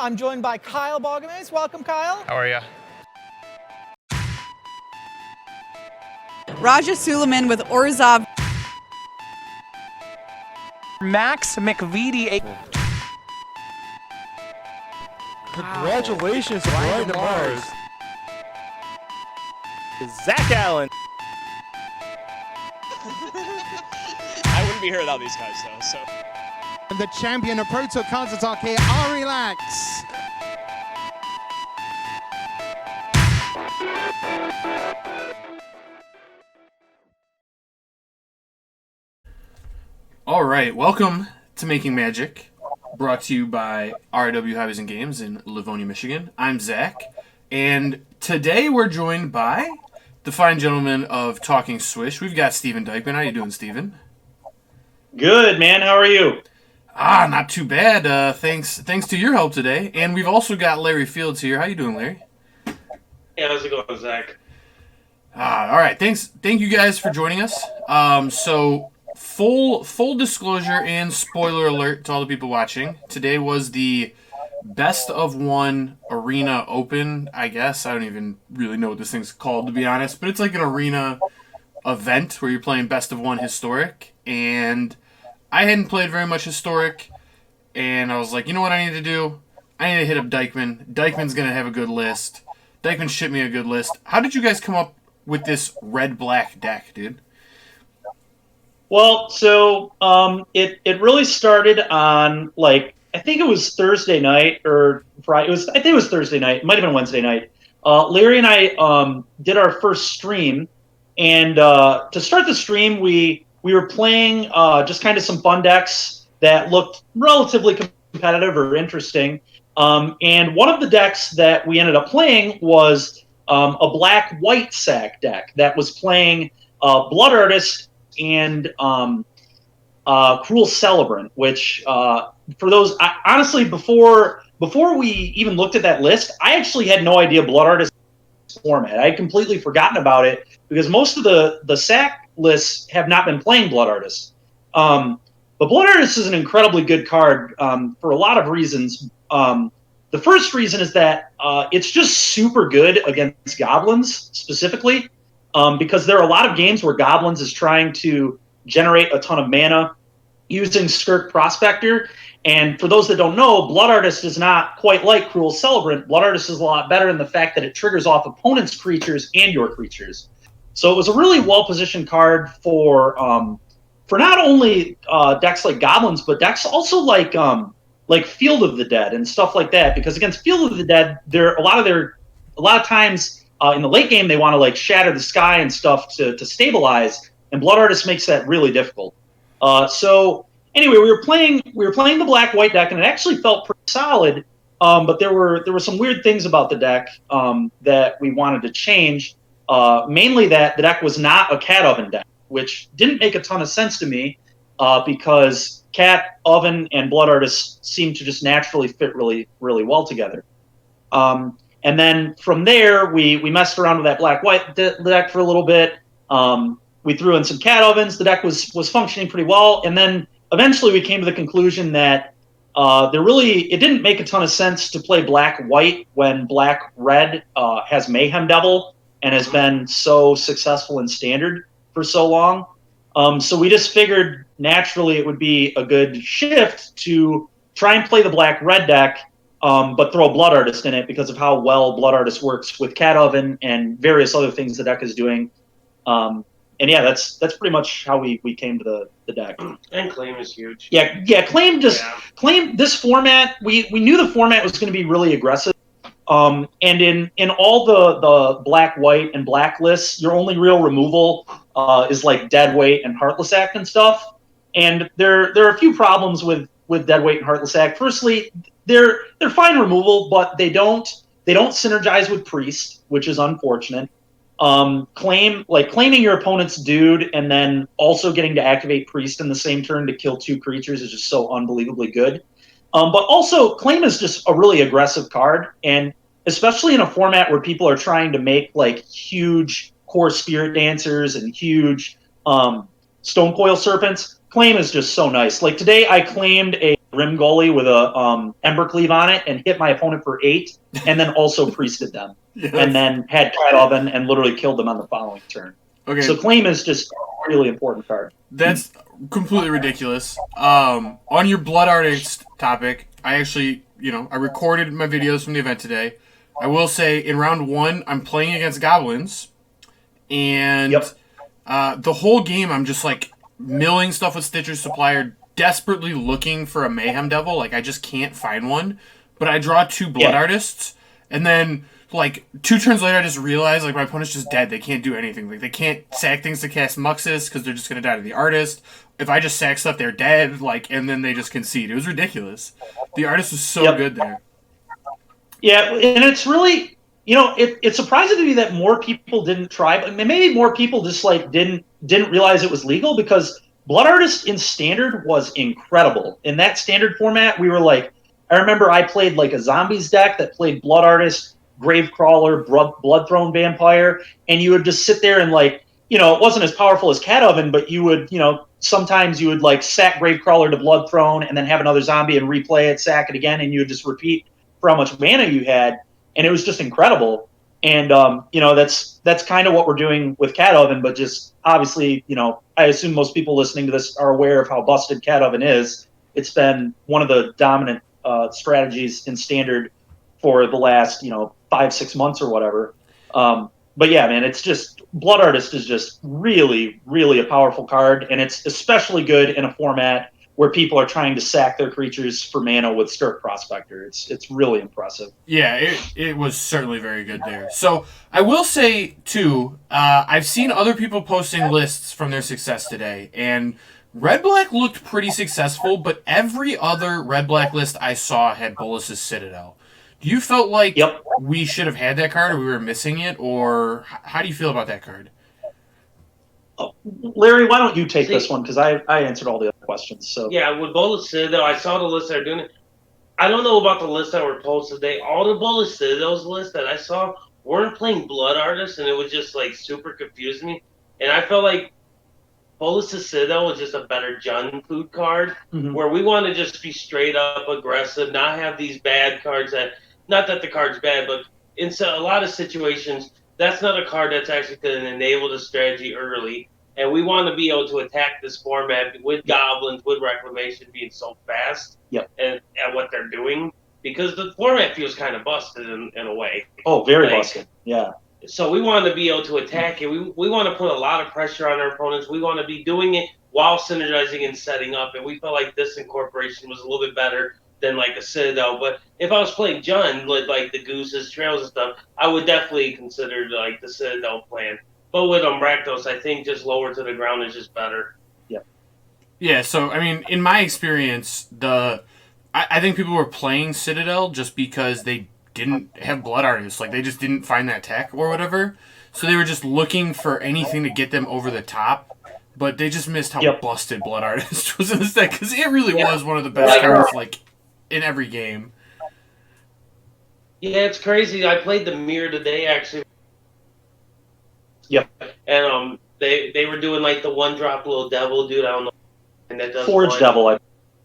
I'm joined by Kyle Balgamase. Welcome, Kyle. How are you? Raja Suleiman with Orzov. Max McVitie. Congratulations, Brian Mars. Zach Allen. I wouldn't be here without these guys, though. So. And the champion of Pro Tour counter-attack here, Ari Lax. All right, welcome to Making Magic, brought to you by RW Hobbies and Games in Livonia, Michigan. I'm Zach, and today we're joined by the fine gentleman of Talking Swish. We've got Steven Dykman. How you doing, Steven? Good, man. How are you? Not too bad. Thanks to your help today. And we've also got Larry Fields here. How you doing, Larry? Yeah, how's it going, Zach? All right. Thank you guys for joining us. So full disclosure and spoiler alert to all the people watching. Today was the Best of One Arena Open, I guess. I don't even really know what this thing's called, to be honest. But it's like an arena event where you're playing Best of One Historic. And I hadn't played very much Historic. And I was like, you know what I need to do? I need to hit up Dykman. Dykman's going to have a good list. Dykman shipped me a good list. How did you guys come up with this red-black deck, dude? Well, so it really started on, like, I think it was Thursday night or Friday. I think it was Thursday night. It might have been Wednesday night. Larry and I did our first stream, and to start the stream, we were playing just kind of some fun decks that looked relatively competitive or interesting. And one of the decks that we ended up playing was a black-white sack deck that was playing Blood Artist and Cruel Celebrant, which for those, honestly, before we even looked at that list, I actually had no idea Blood Artist format. I had completely forgotten about it because most of the sack lists have not been playing Blood Artist. But Blood Artist is an incredibly good card for a lot of reasons. The first reason is that it's just super good against goblins specifically, because there are a lot of games where goblins is trying to generate a ton of mana using Skirk Prospector. And for those that don't know, Blood Artist is not quite like Cruel Celebrant. Blood Artist is a lot better in the fact that it triggers off opponents' creatures and your creatures. So it was a really well-positioned card for not only decks like goblins, but decks also like Field of the Dead and stuff like that. Because against Field of the Dead, a lot of times in the late game they want to like shatter the sky and stuff to stabilize, and Blood Artist makes that really difficult. So anyway, we were playing the black-white deck, and it actually felt pretty solid. But there were some weird things about the deck that we wanted to change. Mainly that the deck was not a Cat Oven deck, which didn't make a ton of sense to me because Cat Oven and Blood Artist seem to just naturally fit really, really well together. And then from there, we messed around with that black-white deck for a little bit. We threw in some Cat Ovens. The deck was functioning pretty well. And then eventually we came to the conclusion that it didn't make a ton of sense to play black-white when black-red has Mayhem Devil and has been so successful in Standard for so long. So we just figured naturally it would be a good shift to try and play the black-red deck, but throw Blood Artist in it because of how well Blood Artist works with Cat Oven and various other things the deck is doing. And yeah, that's pretty much how we came to the deck. And Claim is huge. Yeah. Claim this format. We knew the format was going to be really aggressive. And in all the black, white, and black lists, your only real removal is like Deadweight and Heartless Act and stuff. And there are a few problems with Deadweight and Heartless Act. Firstly, they're fine removal, but they don't synergize with Priest, which is unfortunate. Claiming your opponent's dude and then also getting to activate Priest in the same turn to kill two creatures is just so unbelievably good. But also, Claim is just a really aggressive card, and especially in a format where people are trying to make like huge core Spirit Dancers and huge Stonecoil Serpents, Claim is just so nice. Like today, I claimed a Rim Goalie with a Ember Cleave on it and hit my opponent for 8, and then also priested them. Yes. And then had Cat Oven and literally killed them on the following turn. Okay. So Claim is just a really important card. That's completely ridiculous. On your Blood Artist topic, I actually, I recorded my videos from the event today. I will say, in round 1, I'm playing against Goblins, and the whole game I'm just, milling stuff with Stitcher's Supplier, desperately looking for a Mayhem Devil. I just can't find one. But I draw 2 Blood Artists, and then, 2 turns later, I just realize, my opponent's just dead. They can't do anything. They can't sack things to cast Muxus, because they're just going to die to the Artist. If I just sack stuff, they're dead, and then they just concede. It was ridiculous. The Artist was so good there. Yeah, and it's really, it's surprising to me that more people didn't try, but maybe more people just didn't realize it was legal, because Blood Artist in Standard was incredible. In that Standard format, we were I remember I played a Zombies deck that played Blood Artist, Gravecrawler, Blood Throne Vampire, and you would just sit there and it wasn't as powerful as Cat Oven, but you would, sometimes you would sack Gravecrawler to Blood Throne and then have another zombie and replay it, sack it again, and you would just repeat for how much mana you had, and it was just incredible. And that's kind of what we're doing with Cat Oven, but just obviously, I assume most people listening to this are aware of how busted Cat Oven is. It's been one of the dominant strategies in Standard for the last 5-6 months or whatever. But yeah, man, it's just Blood Artist is just really, really a powerful card, and it's especially good in a format where people are trying to sack their creatures for mana with Stirk Prospector. It's really impressive. Yeah, it was certainly very good there. So I will say, too, I've seen other people posting lists from their success today, and Red-Black looked pretty successful, but every other Red-Black list I saw had Bolas's Citadel. Do you felt like we should have had that card, or we were missing it, or how do you feel about that card? Larry, why don't you take this one, because I answered all the other questions. So yeah, with Bolas Citadel, I saw the list that are doing it. I don't know about the lists that were posted today. All the Bolas Citadels lists that I saw weren't playing Blood Artists, and it was just super confusing me. And I felt like Bolas Citadel was just a better Jund food card, where we want to just be straight up aggressive, not have these bad cards that, not that the card's bad, but in a lot of situations, that's not a card that's actually going to enable the strategy early. And we want to be able to attack this format with Goblins, with Reclamation being so fast and at what they're doing, because the format feels kind of busted in a way. Oh, very busted. Yeah. So we want to be able to attack it. We want to put a lot of pressure on our opponents. We want to be doing it while synergizing and setting up. And we felt like this incorporation was a little bit better than a Citadel. But if I was playing Jund with the Gooses, Trails, and stuff, I would definitely consider the Citadel plan. But with Rakdos, I think just lower to the ground is just better. Yeah, so, I mean, in my experience, I think people were playing Citadel just because they didn't have Blood Artists. They just didn't find that tech or whatever. So they were just looking for anything to get them over the top. But they just missed how busted Blood Artist was in this deck, because it really was one of the best cards, in every game. Yeah, it's crazy. I played the Mirror today, actually. Yep. And they were doing the 1-drop little devil dude. I don't know. And that does Forge Devil.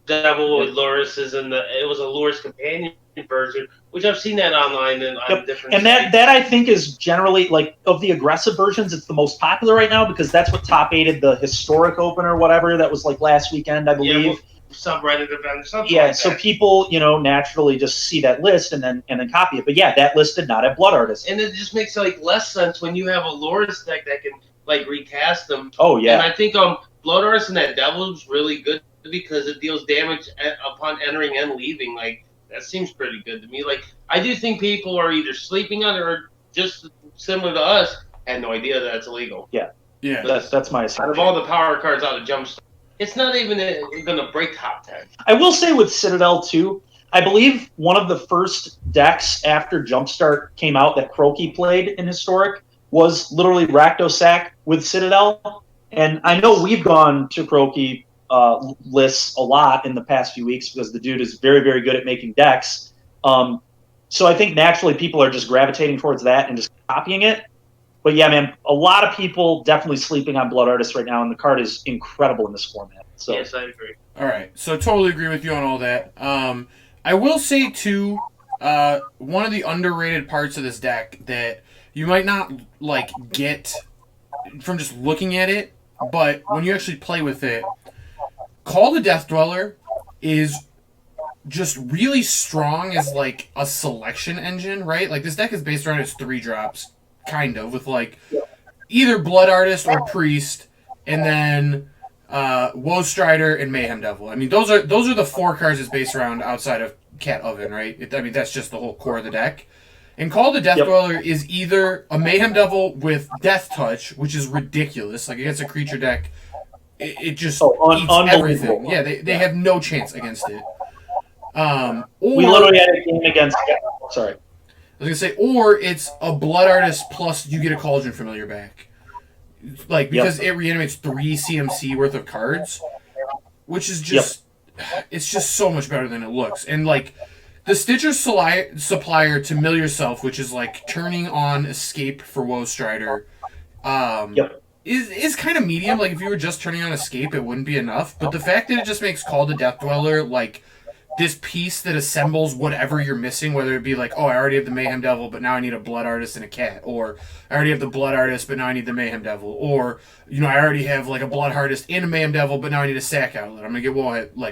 Devil with Luris's, and it was a Luris companion version, which I've seen that online and on different. And that I think is generally of the aggressive versions, it's the most popular right now, because that's what top 8'd the historic opener, whatever that was last weekend, I believe. Yeah, subreddit event, something yeah, like so that. People, naturally just see that list and then copy it. But yeah, that list did not have Blood Artists. And it just makes less sense when you have a Loris deck that can recast them. Oh yeah. And I think Blood Artists and that Devil is really good because it deals damage upon entering and leaving. That seems pretty good to me. I do think people are either sleeping on it or just similar to us had no idea that it's illegal. Yeah. Yeah. That's my assumption. Out of all the power cards out of Jumpstart, it's not even going to break top 10. I will say with Citadel, too, I believe one of the first decks after Jumpstart came out that Croaky played in Historic was literally Rakdos with Citadel. And I know we've gone to Croaky lists a lot in the past few weeks because the dude is very, very good at making decks. So I think naturally people are just gravitating towards that and just copying it. But yeah, man, a lot of people definitely sleeping on Blood Artists right now, and the card is incredible in this format. So yes, I agree. All right, so totally agree with you on all that. I will say too, one of the underrated parts of this deck that you might not like get from just looking at it, but when you actually play with it, Call the Death Dweller is just really strong as like a selection engine, right? Like this deck is based around its 3-drops, kind of, with like either Blood Artist or Priest, and then Woe Strider and Mayhem Devil. I mean, those are the 4 cards it's based around outside of Cat Oven, right? I mean, that's just the whole core of the deck. And Call the Death Dweller is either a Mayhem Devil with Death Touch, which is ridiculous. Like against a creature deck, it just eats everything. Yeah, they have no chance against it. Or, we literally had a game against. Sorry. I was gonna say, or it's a Blood Artist plus you get a Cauldron Familiar back, like because it reanimates 3 CMC worth of cards, which is just it's just so much better than it looks. And like the Stitcher Supplier to Mill Yourself, which is like turning on Escape for Woe Strider, is kind of medium. Like if you were just turning on Escape, it wouldn't be enough. But the fact that it just makes Call the Death Dweller like this piece that assembles whatever you're missing, whether it be like, oh, I already have the Mayhem Devil, but now I need a Blood Artist and a Cat, or I already have the Blood Artist, but now I need the Mayhem Devil, or I already have like a Blood Artist and a Mayhem Devil, but now I need a Sack Outlet. I'm gonna get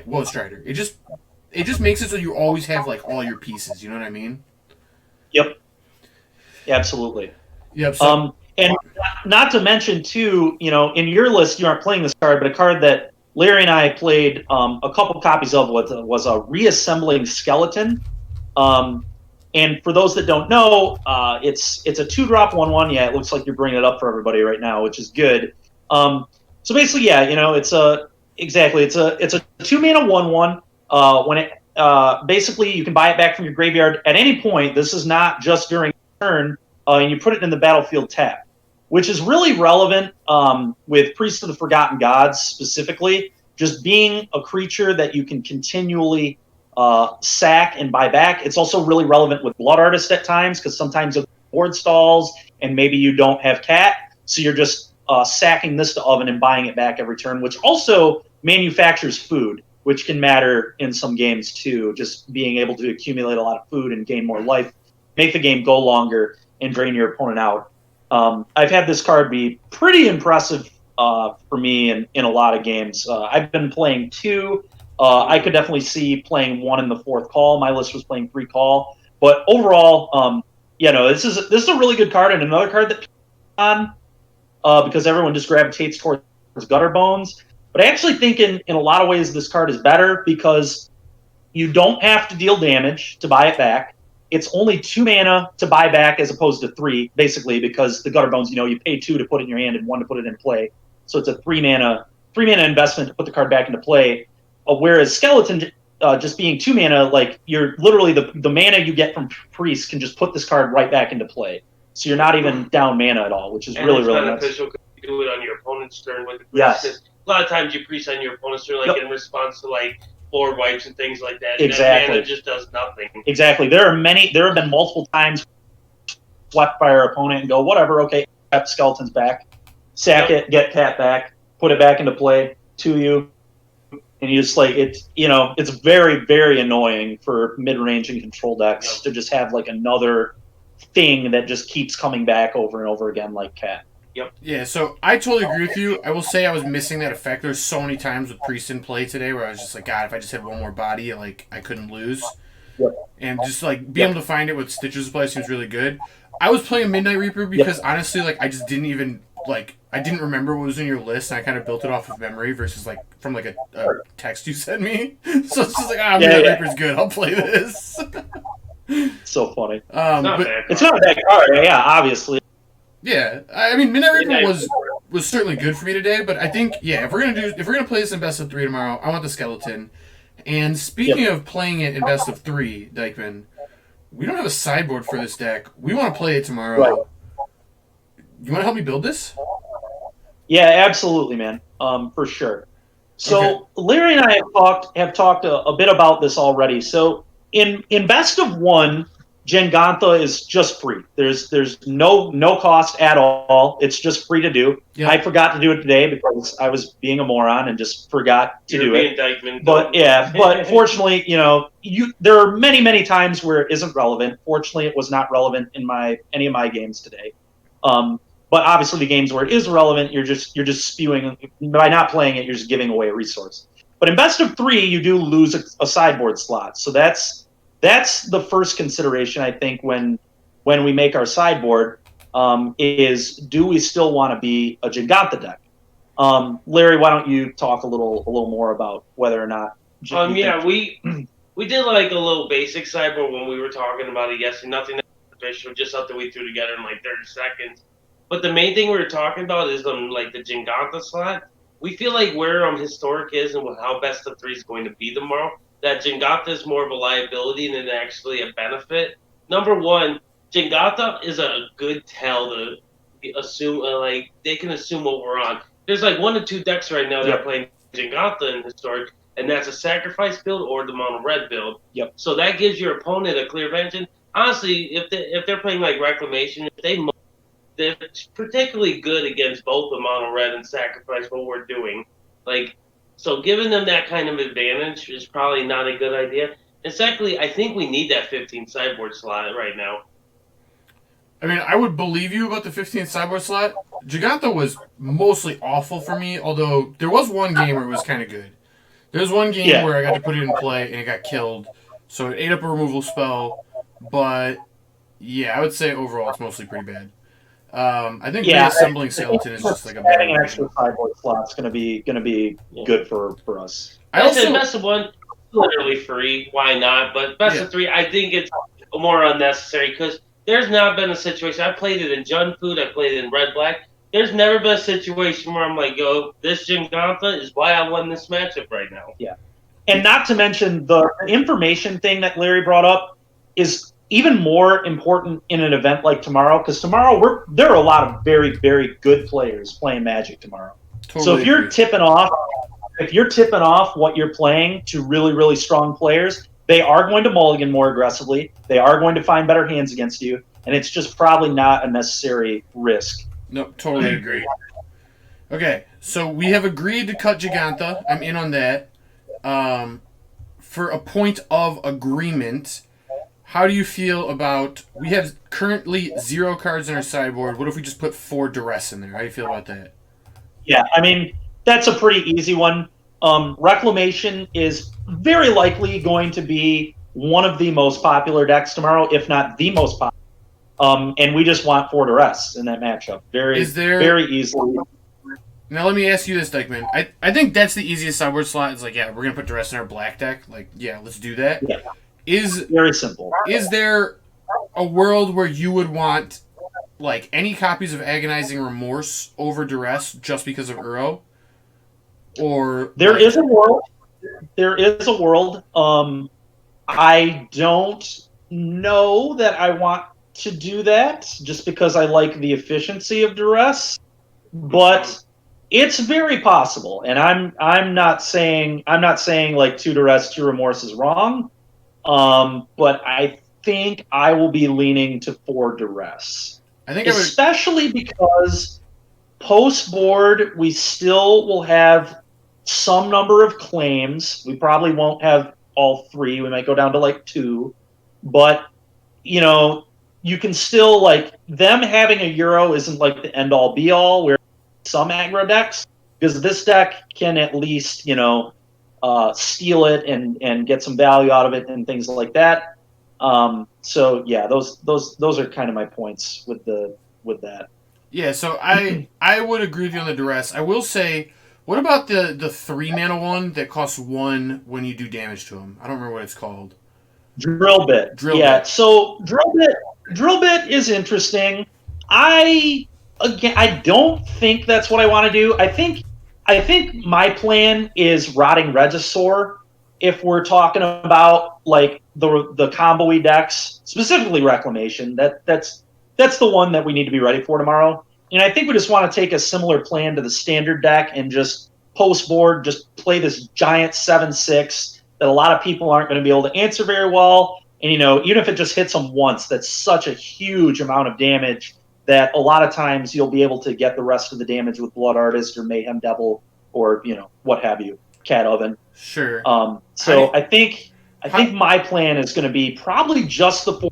Woe Strider. It just makes it so you always have like all your pieces. You know what I mean? Yep. Absolutely. Yep. So, and not to mention too, in your list you aren't playing this card, but a card that Larry and I played a couple copies of was a Reassembling Skeleton. And for those that don't know, it's a 2-drop 1/1. Yeah, it looks like you're bringing it up for everybody right now, which is good. So basically, it's a 2-mana 1/1. When it basically you can buy it back from your graveyard at any point. This is not just during turn, and you put it in the battlefield tap, which is really relevant with Priest of the Forgotten Gods specifically, just being a creature that you can continually sack and buy back. It's also really relevant with Blood Artist at times, because sometimes the board stalls and maybe you don't have Cat, so you're just sacking this to Oven and buying it back every turn, which also manufactures food, which can matter in some games too, just being able to accumulate a lot of food and gain more life, make the game go longer, and drain your opponent out. I've had this card be pretty impressive for me in a lot of games. I've been playing 2. I could definitely see playing 1 in the 4th call. My list was playing 3 call. But overall, this is a really good card, and another card that on because everyone just gravitates towards Gutter Bones. But I actually think in a lot of ways this card is better because you don't have to deal damage to buy it back. It's only 2 mana to buy back as opposed to 3, basically, because the Gutter Bones, you pay 2 to put it in your hand and 1 to put it in play. So it's a 3 mana investment to put the card back into play. Whereas Skeleton, just being 2 mana, like you're literally the mana you get from Priest can just put this card right back into play. So you're not even down mana at all, which is really beneficial because you do it on your opponent's turn with the Priest. Yes. A lot of times you Priest on your opponent's turn, in response to board wipes and things like that. Exactly. And that mana just does nothing. Exactly. There have been multiple times swept by our opponent and go, whatever, okay, Cat Skeleton's back. Sack it, get Cat back, put it back into play to you. And you just it's very, very annoying for mid-range and control decks to just have another thing that just keeps coming back over and over again like Cat. Yep. Yeah, so I totally agree with you. I will say I was missing that effect. There's so many times with Priest in play today where I was just like, God, if I just had one more body, I couldn't lose. Yep. And just being able to find it with Stitcher's play seems really good. I was playing Midnight Reaper because honestly, I just didn't even I didn't remember what was in your list, and I kind of built it off of memory versus from a text you sent me. So it's just Midnight Reaper's good. I'll play this. So funny. It's not a bad card. Yeah, obviously. Yeah, I mean, Midnight Reaper was certainly good for me today, but I think if we're gonna play this in best of 3 tomorrow, I want the Skeleton. And speaking of playing it in best of 3, Dykman, we don't have a sideboard for this deck. We want to play it tomorrow. Right. You want to help me build this? Yeah, absolutely, man. For sure. So Larry and I have talked a bit about this already. So in best of 1, Gengantha is just free. There's no cost at all. It's just free to do. Yeah. I forgot to do it today because I was being a moron and just forgot to do it. Dykman, But fortunately, there are many times where it isn't relevant. Fortunately, it was not relevant in any of my games today. But obviously, the games where it is relevant, you're just spewing. By not playing it, you're just giving away a resource. But in best of 3, you do lose a sideboard slot. So that's the first consideration, I think, when we make our sideboard, is do we still want to be a Gengantha deck? Larry, why don't you talk a little more about whether or not? We did like a little basic sideboard when we were talking about it yesterday. Nothing official, just something we threw together in like 30 seconds. But the main thing we were talking about is like the Gengantha slot. We feel like where Historic is and how best of 3 is going to be tomorrow, that Gengantha is more of a liability than actually a benefit. Number one, Gengantha is a good tell to assume, they can assume what we're on. There's like 1 to 2 decks right now that are playing Gengantha in Historic, and that's a sacrifice build or the mono red build. Yep. So that gives your opponent a clear advantage. And honestly, if they're playing like Reclamation, they're particularly good against both the mono red and sacrifice what we're doing. So giving them that kind of advantage is probably not a good idea. And secondly, I think we need that 15th sideboard slot right now. I mean, I would believe you about the 15th sideboard slot. Gengantha was mostly awful for me, although there was one game where it was kind of good. There was one game where I got to put it in play and it got killed, so it ate up a removal spell. But yeah, I would say overall it's mostly pretty bad. I think reassembling Skeleton is just like a bad an extra sideboard slot's gonna be good for us. I also best of 1, literally free. Why not? But best of 3, I think it's more unnecessary because there's not been a situation. I played it in Jund Food. I played it in Red Black. There's never been a situation where I'm like, yo, this Gengantha is why I won this matchup right now. Yeah, and not to mention the information thing that Larry brought up is even more important in an event like tomorrow, because tomorrow there are a lot of very, very good players playing Magic tomorrow. Totally so if you're agree. tipping off what you're playing to really, really strong players, they are going to mulligan more aggressively. They are going to find better hands against you, and it's just probably not a necessary risk. No, totally agree. Okay, so we have agreed to cut Gengantha. I'm in on that. For a point of agreement, how do you feel about... We have currently 0 cards in our sideboard. What if we just put 4 Duress in there? How do you feel about that? Yeah, I mean, that's a pretty easy one. Reclamation is very likely going to be one of the most popular decks tomorrow, if not the most popular. And we just want 4 Duress in that matchup. Very easily. Now let me ask you this, Dykman. I think that's the easiest sideboard slot. It's like, yeah, we're going to put Duress in our black deck. Like, yeah, let's do that. Yeah. Very simple. Is there a world where you would want like any copies of Agonizing Remorse over Duress just because of Uro? Or there is a world. There is a world. I don't know that I want to do that just because I like the efficiency of Duress, but it's very possible. And I'm not saying like 2 Duress, 2 Remorse is wrong. But I think I will be leaning to 4 Duress. Especially because post-board, we still will have some number of claims. We probably won't have all 3. We might go down to like 2. But, you can still, them having a Euro isn't like the end-all, be-all, where some aggro decks, because this deck can at least, steal it and get some value out of it and things like that. So yeah, those are kind of my points with that. Yeah, so I would agree with you on the Duress. I will say, what about the 3 mana one that costs 1 when you do damage to him? I don't remember what it's called. Drill bit. So drill bit is interesting. I don't think that's what I want to do. I think my plan is Rotting Regisaur if we're talking about like the combo-y decks, specifically Reclamation. That's the one that we need to be ready for tomorrow. And I think we just want to take a similar plan to the standard deck and just post-board, just play this giant 7/6 that a lot of people aren't going to be able to answer very well. And, even if it just hits them once, that's such a huge amount of damage that a lot of times you'll be able to get the rest of the damage with Blood Artist or Mayhem Devil or, what have you, Cat Oven. Sure. I think my plan is going to be probably just the 4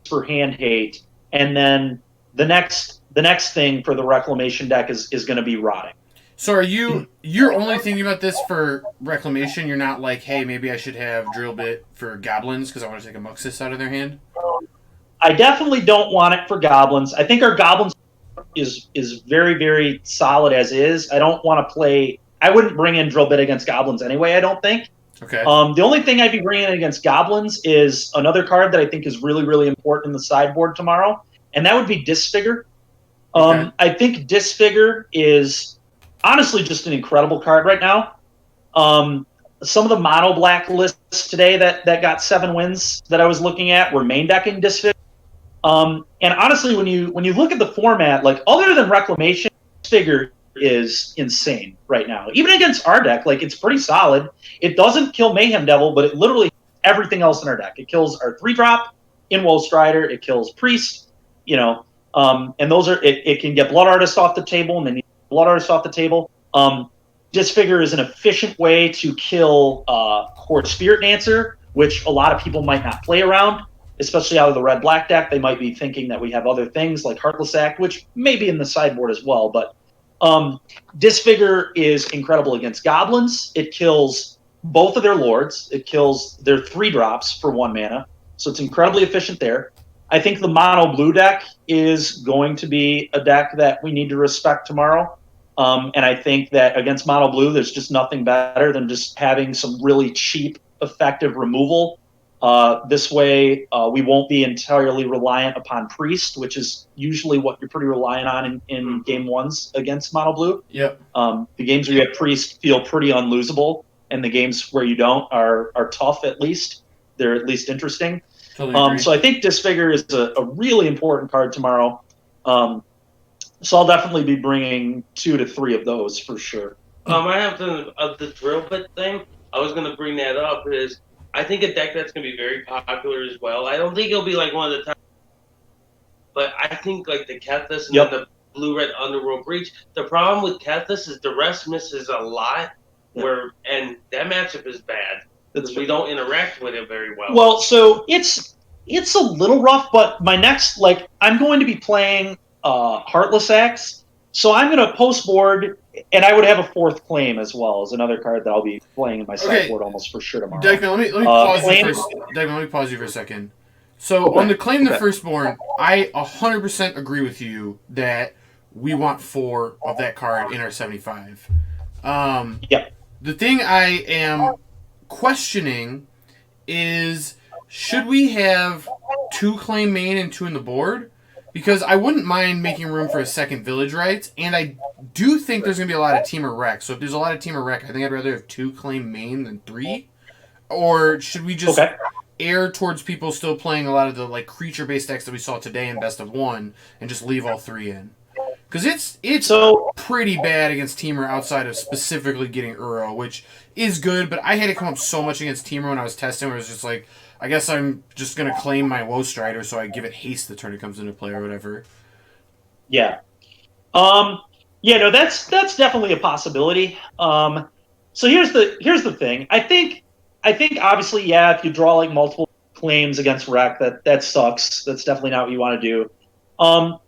for hand hate, and then the next thing for the Reclamation deck is going to be Rotting. So you're only thinking about this for Reclamation? You're not like, hey, maybe I should have Drill Bit for Goblins because I want to take a Muxus out of their hand? I definitely don't want it for Goblins. I think our Goblins is very, very solid as is. I don't want to play... I wouldn't bring in Drill Bit against Goblins anyway, I don't think. Okay. The only thing I'd be bringing in against Goblins is another card that I think is really, really important in the sideboard tomorrow, and that would be Disfigure. Okay. I think Disfigure is honestly just an incredible card right now. Some of the mono black lists today that got 7 wins that I was looking at were main decking Disfigure. And honestly, when you look at the format, like other than Reclamation, Disfigure is insane right now. Even against our deck, like it's pretty solid. It doesn't kill Mayhem Devil, but it literally everything else in our deck. It kills our 3-drop, Inwoe Strider, it kills Priest, and those are it can get Blood Artist off the table, and then you get Blood Artist off the table. Disfigure is an efficient way to kill Horde Spirit Dancer, which a lot of people might not play around, especially out of the red-black deck. They might be thinking that we have other things like Heartless Act, which may be in the sideboard as well, but Disfigure is incredible against Goblins. It kills both of their lords. It kills their 3-drops for 1 mana, so it's incredibly efficient there. I think the mono blue deck is going to be a deck that we need to respect tomorrow. And I think that against mono blue, there's just nothing better than just having some really cheap, effective removal. This way, we won't be entirely reliant upon Priest, which is usually what you're pretty reliant on in game 1s against mono blue. Yep. The games where you have Priest feel pretty unlosable, and the games where you don't are tough at least. They're at least interesting. Totally agree. So I think Disfigure is a really important card tomorrow. So I'll definitely be bringing 2 to 3 of those for sure. I have the Drill Bit thing. I was going to bring that up is I think a deck that's going to be very popular as well. I don't think it'll be like one of the top, but I think like the Kethis and then the Blue-Red Underworld Breach. The problem with Kethis is the rest misses a lot, and that matchup is bad because we don't interact with it very well. Well, so it's a little rough, but my next, I'm going to be playing Heartless Axe, so I'm going to post board, and I would have a 4th Claim as well as another card that I'll be playing in my sideboard almost for sure tomorrow. Dykman, let me pause you Dykman, let me pause you for a second. So on the Claim the Firstborn, I 100% agree with you that we want 4 of that card in our 75. The thing I am questioning is, should we have 2 Claim main and 2 in the board? Because I wouldn't mind making room for a second Village Rites, and I do think there's going to be a lot of Teamer Wreck. So if there's a lot of Teamer Wreck, I think I'd rather have 2 Claim main than 3. Or should we just err towards people still playing a lot of the creature-based decks that we saw today in Best of 1 and just leave all 3 in? Because it's pretty bad against Teamer outside of specifically getting Uro, which is good, but I had it come up so much against Teamer when I was testing where it was just like, I guess I'm just going to claim my Woe Strider so I give it haste the turn it comes into play or whatever. Yeah. That's definitely a possibility. So here's the thing. I think obviously, if you draw multiple claims against Wreck, that sucks. That's definitely not what you want to do.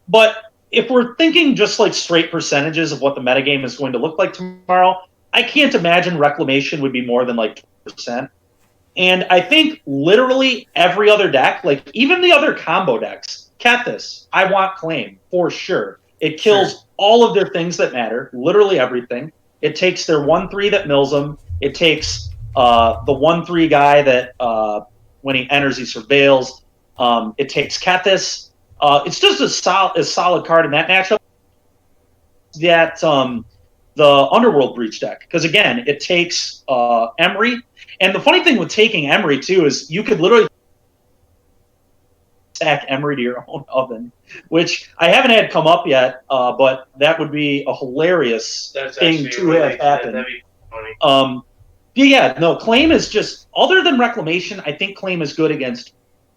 But if we're thinking just straight percentages of what the metagame is going to look like tomorrow, I can't imagine Reclamation would be more than 20%. And I think literally every other deck, even the other combo decks, Kethis, I want Claim for sure. It kills all of their things that matter, literally everything. It takes their 1/3 that mills them. It takes the 1/3 guy that when he enters, he surveils. It takes Kethis. It's just a solid card in that matchup. That the Underworld Breach deck, because again, it takes Emery. And the funny thing with taking Emery too is you could literally stack Emery to your own oven, which I haven't had come up yet, but that would be a hilarious thing to have happen. That'd be funny. Claim is just, other than Reclamation, I think Claim is good against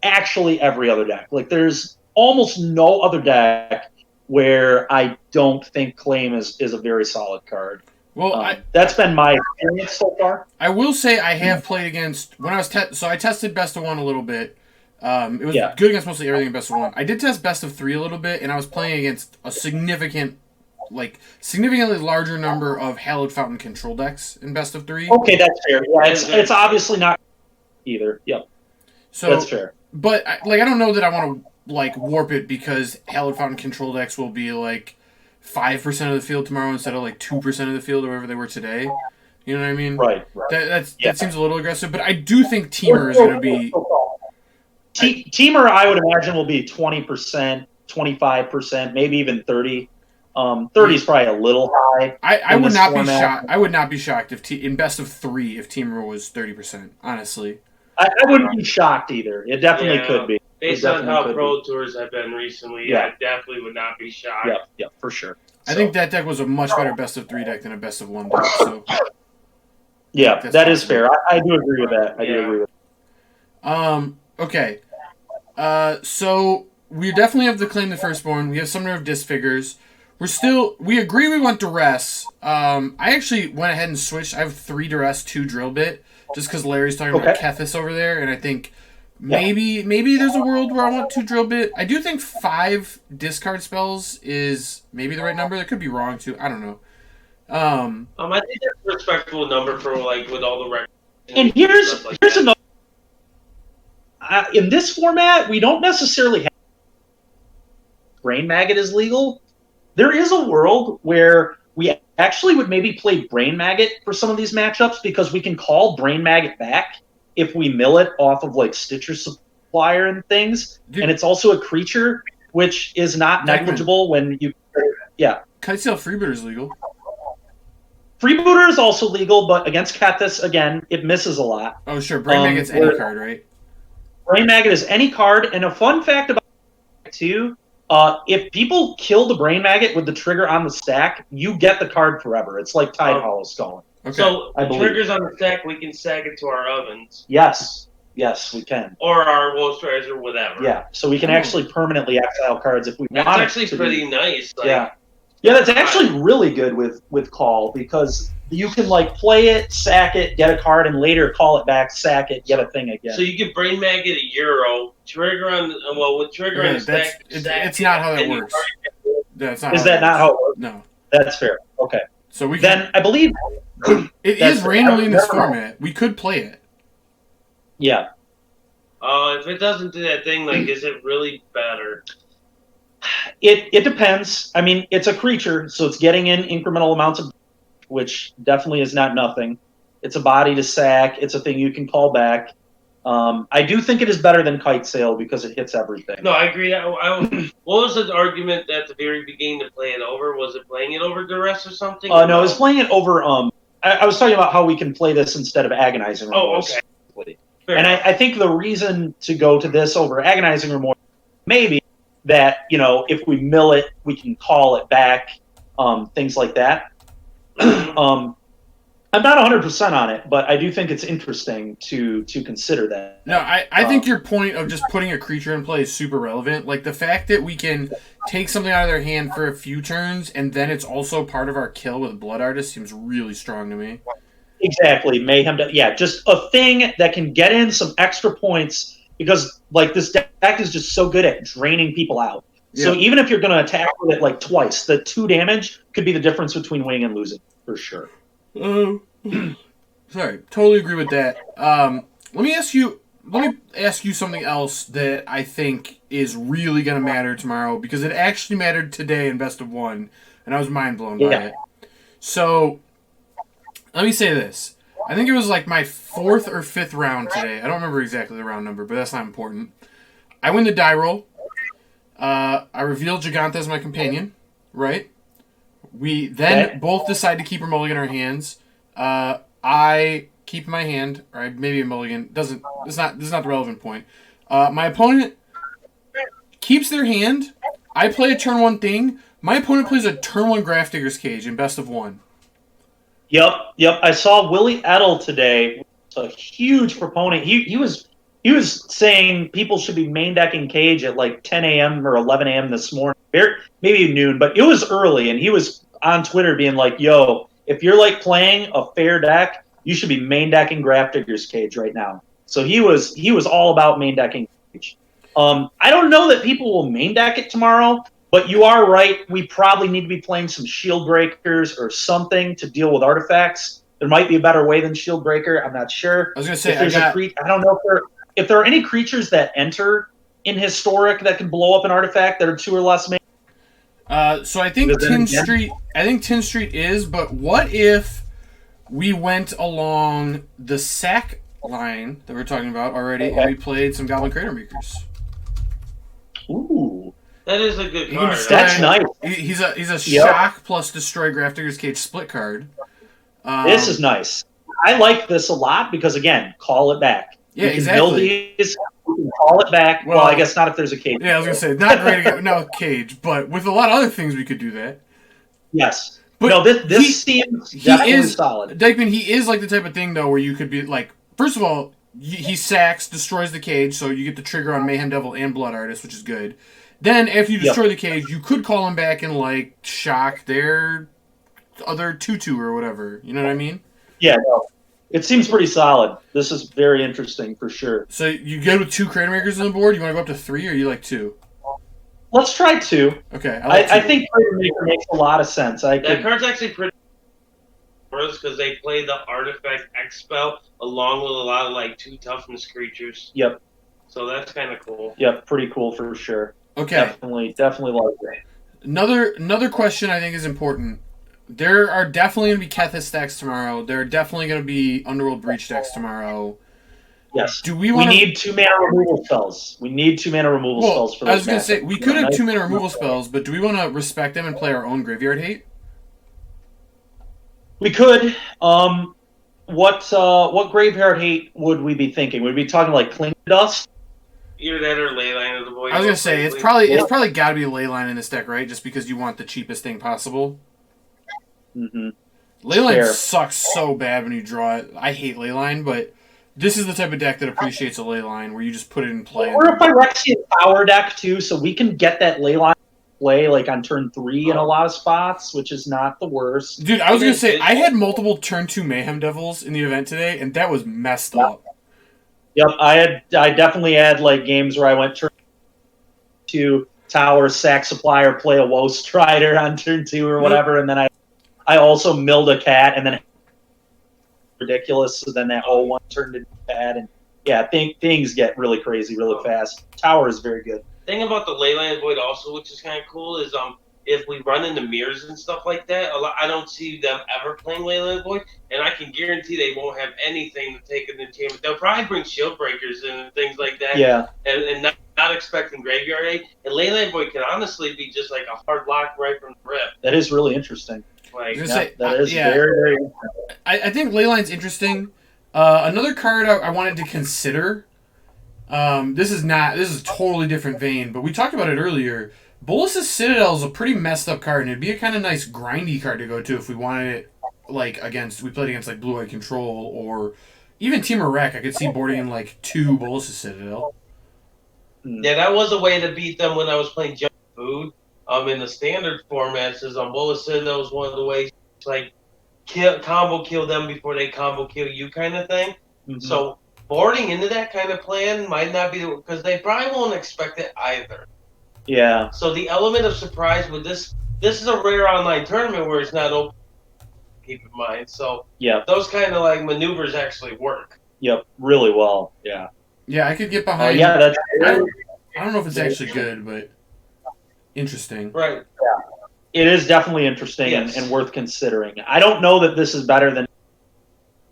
actually every other deck. Like, there's almost no other deck where I don't think Claim is a very solid card. Well, that's been my experience so far. I will say I have played against when I was so I tested best of 1 a little bit. It was good against mostly everything in best of 1. I did test best of 3 a little bit, and I was playing against a significantly larger number of Hallowed Fountain control decks in best of 3. Okay, that's fair. Yeah, it's obviously not either. Yep. So that's fair. But I don't know that I want to warp it because Hallowed Fountain control decks will be 5% of the field tomorrow instead of 2% of the field or wherever they were today. You know what I mean? Right. That seems a little aggressive, but I do think Teamer is going to be. Teamer, I would imagine, will be 20%, 25%, maybe even 30. 30 is probably a little high. I would not be shocked. I would not be shocked if in best of 3 if Teamer was 30%. Honestly, I wouldn't be shocked either. It definitely could be. Based on how Pro Tours have been recently, I definitely would not be shocked. Yeah, for sure. I think that deck was a much better best of 3 deck than a best of 1 deck. So. Yeah, that is fair. I do agree with that. I do agree with that. Okay. So we definitely have to claim the firstborn. We have some number of disfigures. We agree we want duress. I actually went ahead and switched. I have 3 duress, 2 drill bit, just because Larry's talking about Kethis over there, and I think maybe there's a world where I want 2 drill bit. I do think 5 discard spells is maybe the right number. That could be wrong too. I don't know. I think that's a respectable number for with all the records. And here's another. In this format, we don't necessarily have Brain Maggot is legal. There is a world where we actually would maybe play Brain Maggot for some of these matchups because we can call Brain Maggot back if we mill it off of Stitcher Supplier and things. Dude. And it's also a creature, which is not negligible when you... Yeah. Kitesail Freebooter is legal. Freebooter is also legal, but against Kethis, again, it misses a lot. Oh, sure. Brain Maggot's any card, right? Brain Maggot is any card, and a fun fact about it, too, if people kill the Brain Maggot with the trigger on the stack, you get the card forever. It's like Tide Hollow Skull. Okay. So the triggers on the stack, we can stack it to our ovens. Yes, we can. Or our Woe Strikers or whatever. Yeah, so we can actually permanently exile cards if we want. That's actually pretty nice. Yeah, that's actually really good with Call because you can play it, sack it, get a card, and later call it back, sack it, get a thing again. So you can Brain Maggot a Euro, trigger on with trigger on the stack. It's not how that works. That's not. Is that not how it works? No. That's fair. Okay. So we then I believe it is randomly in this format. We could play it. Yeah. If it doesn't do that thing, is it really better? It depends. I mean, it's a creature, so it's getting in incremental amounts of, which definitely is not nothing. It's a body to sack. It's a thing you can call back. I do think it is better than Kite Sail because it hits everything. No, I agree. What was the argument at the very beginning to play it over? Was it playing it over duress or something? No, I was playing it over. I was talking about how we can play this instead of Agonizing Remorse. Oh, okay. And I think the reason to go to this over Agonizing Remorse maybe that, if we mill it, we can call it back, things like that. I'm not 100% on it, but I do think it's interesting to consider that. No, I think your point of just putting a creature in play is super relevant. The fact that we can take something out of their hand for a few turns, and then it's also part of our kill with Blood Artist seems really strong to me. Exactly. Mayhem. Just a thing that can get in some extra points because, this deck is just so good at draining people out. Yeah. So even if you're going to attack with it, twice, the 2 damage could be the difference between winning and losing, for sure. Sorry, totally agree with that. Let me ask you something else that I think is really going to matter tomorrow because it actually mattered today in Best of 1, and I was mind blown by it. So, let me say this. I think it was my 4th or 5th round today. I don't remember exactly the round number, but that's not important. I win the die roll. I reveal Giganta as my companion, right? We then both decide to keep a mulligan in our hands. I keep my hand, or maybe a mulligan. This is not the relevant point. My opponent keeps their hand. I play a turn 1 thing. My opponent plays a turn 1 Grafdigger's Cage in Best of 1. Yep. I saw Willie Edel today. A huge proponent. He was he was saying people should be main decking Cage at like 10 a.m. or 11 a.m. this morning, maybe noon, but it was early, and he was on Twitter being like, "Yo, if you're like playing a fair deck, you should be main decking Grafdigger's Cage right now." So he was all about main decking Cage. I don't know that people will main deck it tomorrow, but you are right. We probably need to be playing some Shield Breakers or something to deal with artifacts. There might be a better way than Shield Breaker. I'm not sure. I was gonna say I don't know if there are any creatures that enter in Historic that can blow up an artifact that are 2 or less main. So I think Tin Street is, but what if we went along the sack line that we're talking about already, and we played some Goblin Crater Makers? Ooh, That is a good card. That's nice. He's a shock plus destroy Grafdigger's Cage split card. This is nice. I like this a lot because, again, call it back. Yeah, you can exactly. build these, you can call it back. Well, I guess not if there's a cage. Yeah, I was going to say, not great against no Cage, but with a lot of other things we could do that. Yes. But no, this seems definitely solid. Dykman, he is like the type of thing, though, where you could be like, first of all, he sacks, destroys the Cage, so you get the trigger on Mayhem Devil and Blood Artist, which is good. Then, after you destroy the Cage, you could call him back and, like, shock their other 2/2 or whatever. You know what I mean? Yeah, no. It seems pretty solid. This is very interesting for sure. So you good with 2 Crater Makers on the board? You want to go up to 3, or you like 2? Let's try 2. Okay, I I think Crater Maker makes a lot of sense. That card's actually pretty because they play the Artifact X spell along with a lot of like 2 toughness creatures. Yep. So that's kind of cool. Yep, pretty cool for sure. Okay. Definitely like that. Another question I think is important. There are definitely going to be Kethis decks tomorrow. There are definitely going to be Underworld Breach decks tomorrow. Yes. Do we need 2 mana removal spells. We need 2 mana removal spells for those. I was going to say, we could have 2 mana removal spells, but do we want to respect them and play our own Graveyard Hate? We could. What Graveyard Hate would we be thinking? Would we be talking like Cling Dust? Either that or Leyline of the Void. I was going to say, it's probably got to be a Leyline in this deck, right? Just because you want the cheapest thing possible. Mm-hmm. Leyline sucks so bad when you draw it. I hate Leyline, but this is the type of deck that appreciates a Leyline, where you just put it in play. We're a Phyrexian power deck, too, so we can get that Leyline play like on turn 3 in a lot of spots, which is not the worst. Dude, I was going to say, I had multiple turn 2 Mayhem Devils in the event today, and that was messed up. Yep, I definitely had like games where I went turn 2 Tower, Sack Supplier, play a Woe Strider on turn 2 or whatever, and then I also milled a cat, and then ridiculous, so then that whole one turned into bad, and yeah, things get really crazy really fast. Tower is very good. Thing about the Leyline Void also, which is kind of cool, is if we run into mirrors and stuff like that, I don't see them ever playing Leyline Void, and I can guarantee they won't have anything to take an enchantment. They'll probably bring Shield Breakers in and things like that. Yeah. And not expecting Graveyard Aid. And Leyline Void can honestly be just like a hard lock right from the rip. That is really interesting. Like, that is very, very interesting. I think Leyline's interesting. Another card I wanted to consider. This is a totally different vein, but we talked about it earlier. Bolas's Citadel is a pretty messed up card, and it'd be a kind of nice grindy card to go to if we wanted it, like we played against like Blue Eye Control or even Team Wreck. I could see boarding in like 2 Bolas's Citadel. Yeah, that was a way to beat them when I was playing Junk Food. In the standard formats, is on Bolas Citadel was one of the ways like combo kill them before they combo kill you kind of thing. Mm-hmm. So boarding into that kind of plan might not be because they probably won't expect it either. Yeah. So the element of surprise with this is a rare online tournament where it's not open. Keep in mind. So yeah, those kind of like maneuvers actually work. Yep, really well. Yeah. Yeah, I could get behind. Yeah, that's. I don't know if it's actually good, but interesting. Right. Yeah. It is definitely interesting and worth considering. I don't know that this is better than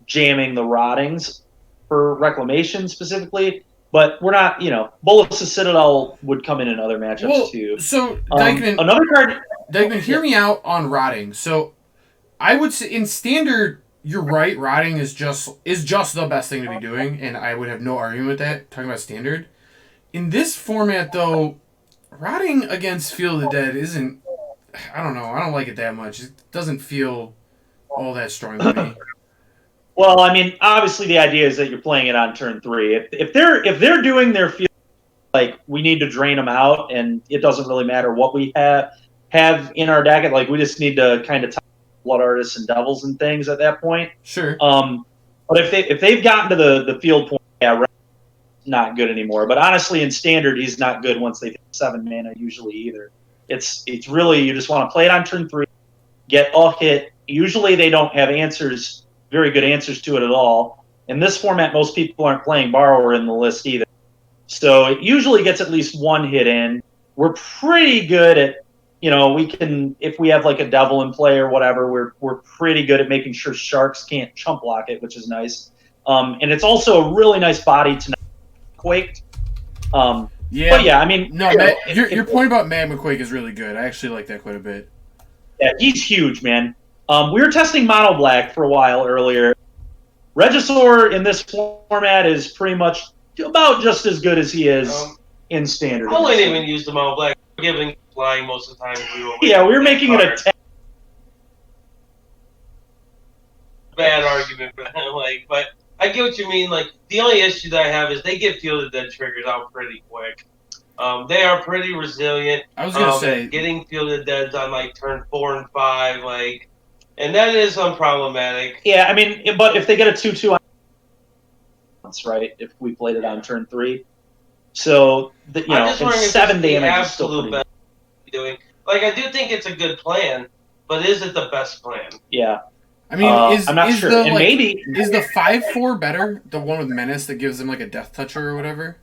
jamming the Rottings for Reclamation specifically. But we're not, Bolas' Citadel would come in other matchups too. So, Dykman, another card. Dykman, hear me out on Rotting. So, I would say in Standard, you're right. Rotting is just the best thing to be doing, and I would have no argument with that. Talking about Standard, in this format though, Rotting against Field of the Dead isn't. I don't know. I don't like it that much. It doesn't feel all that strong to me. Well, I mean, obviously the idea is that you're playing it on turn 3. If they're doing their field, like we need to drain them out, and it doesn't really matter what we have in our deck. Like we just need to kind of top Blood Artists and Devils and things at that point. Sure. But if they've gotten to the field point, yeah, not good anymore. But honestly, in Standard, he's not good once they hit 7 mana usually either. It's really you just want to play it on turn 3, get a hit. Usually they don't have answers, very good answers to it at all. In this format, most people aren't playing Borrower in the list either. So it usually gets at least 1 hit in. We're pretty good at, we can, if we have like a Devil in play or whatever, we're pretty good at making sure Sharks can't chump block it, which is nice. And it's also a really nice body to not quaked. Yeah. But yeah, I mean, no, your point about Magma Quake is really good. I actually like that quite a bit. Yeah, he's huge, man. We were testing Mono Black for a while earlier. Regisaur in this format is pretty much about just as good as he is in Standard. I wouldn't even use the Mono Black. We're giving flying most of the time. We were making it a bad argument for that. But I get what you mean. Like, the only issue that I have is they get fielded dead triggers out pretty quick. They are pretty resilient. I was gonna say getting fielded deads on like turn 4 and 5, and that is unproblematic. Yeah, I mean, but if they get a 2/2 on, right? If we played it on turn 3, so it's 7 damage. Absolute best doing. I do think it's a good plan, but is it the best plan? Yeah. I mean, I'm not sure. And maybe is the 5/4 better? The one with Menace that gives them like a Death Toucher or whatever.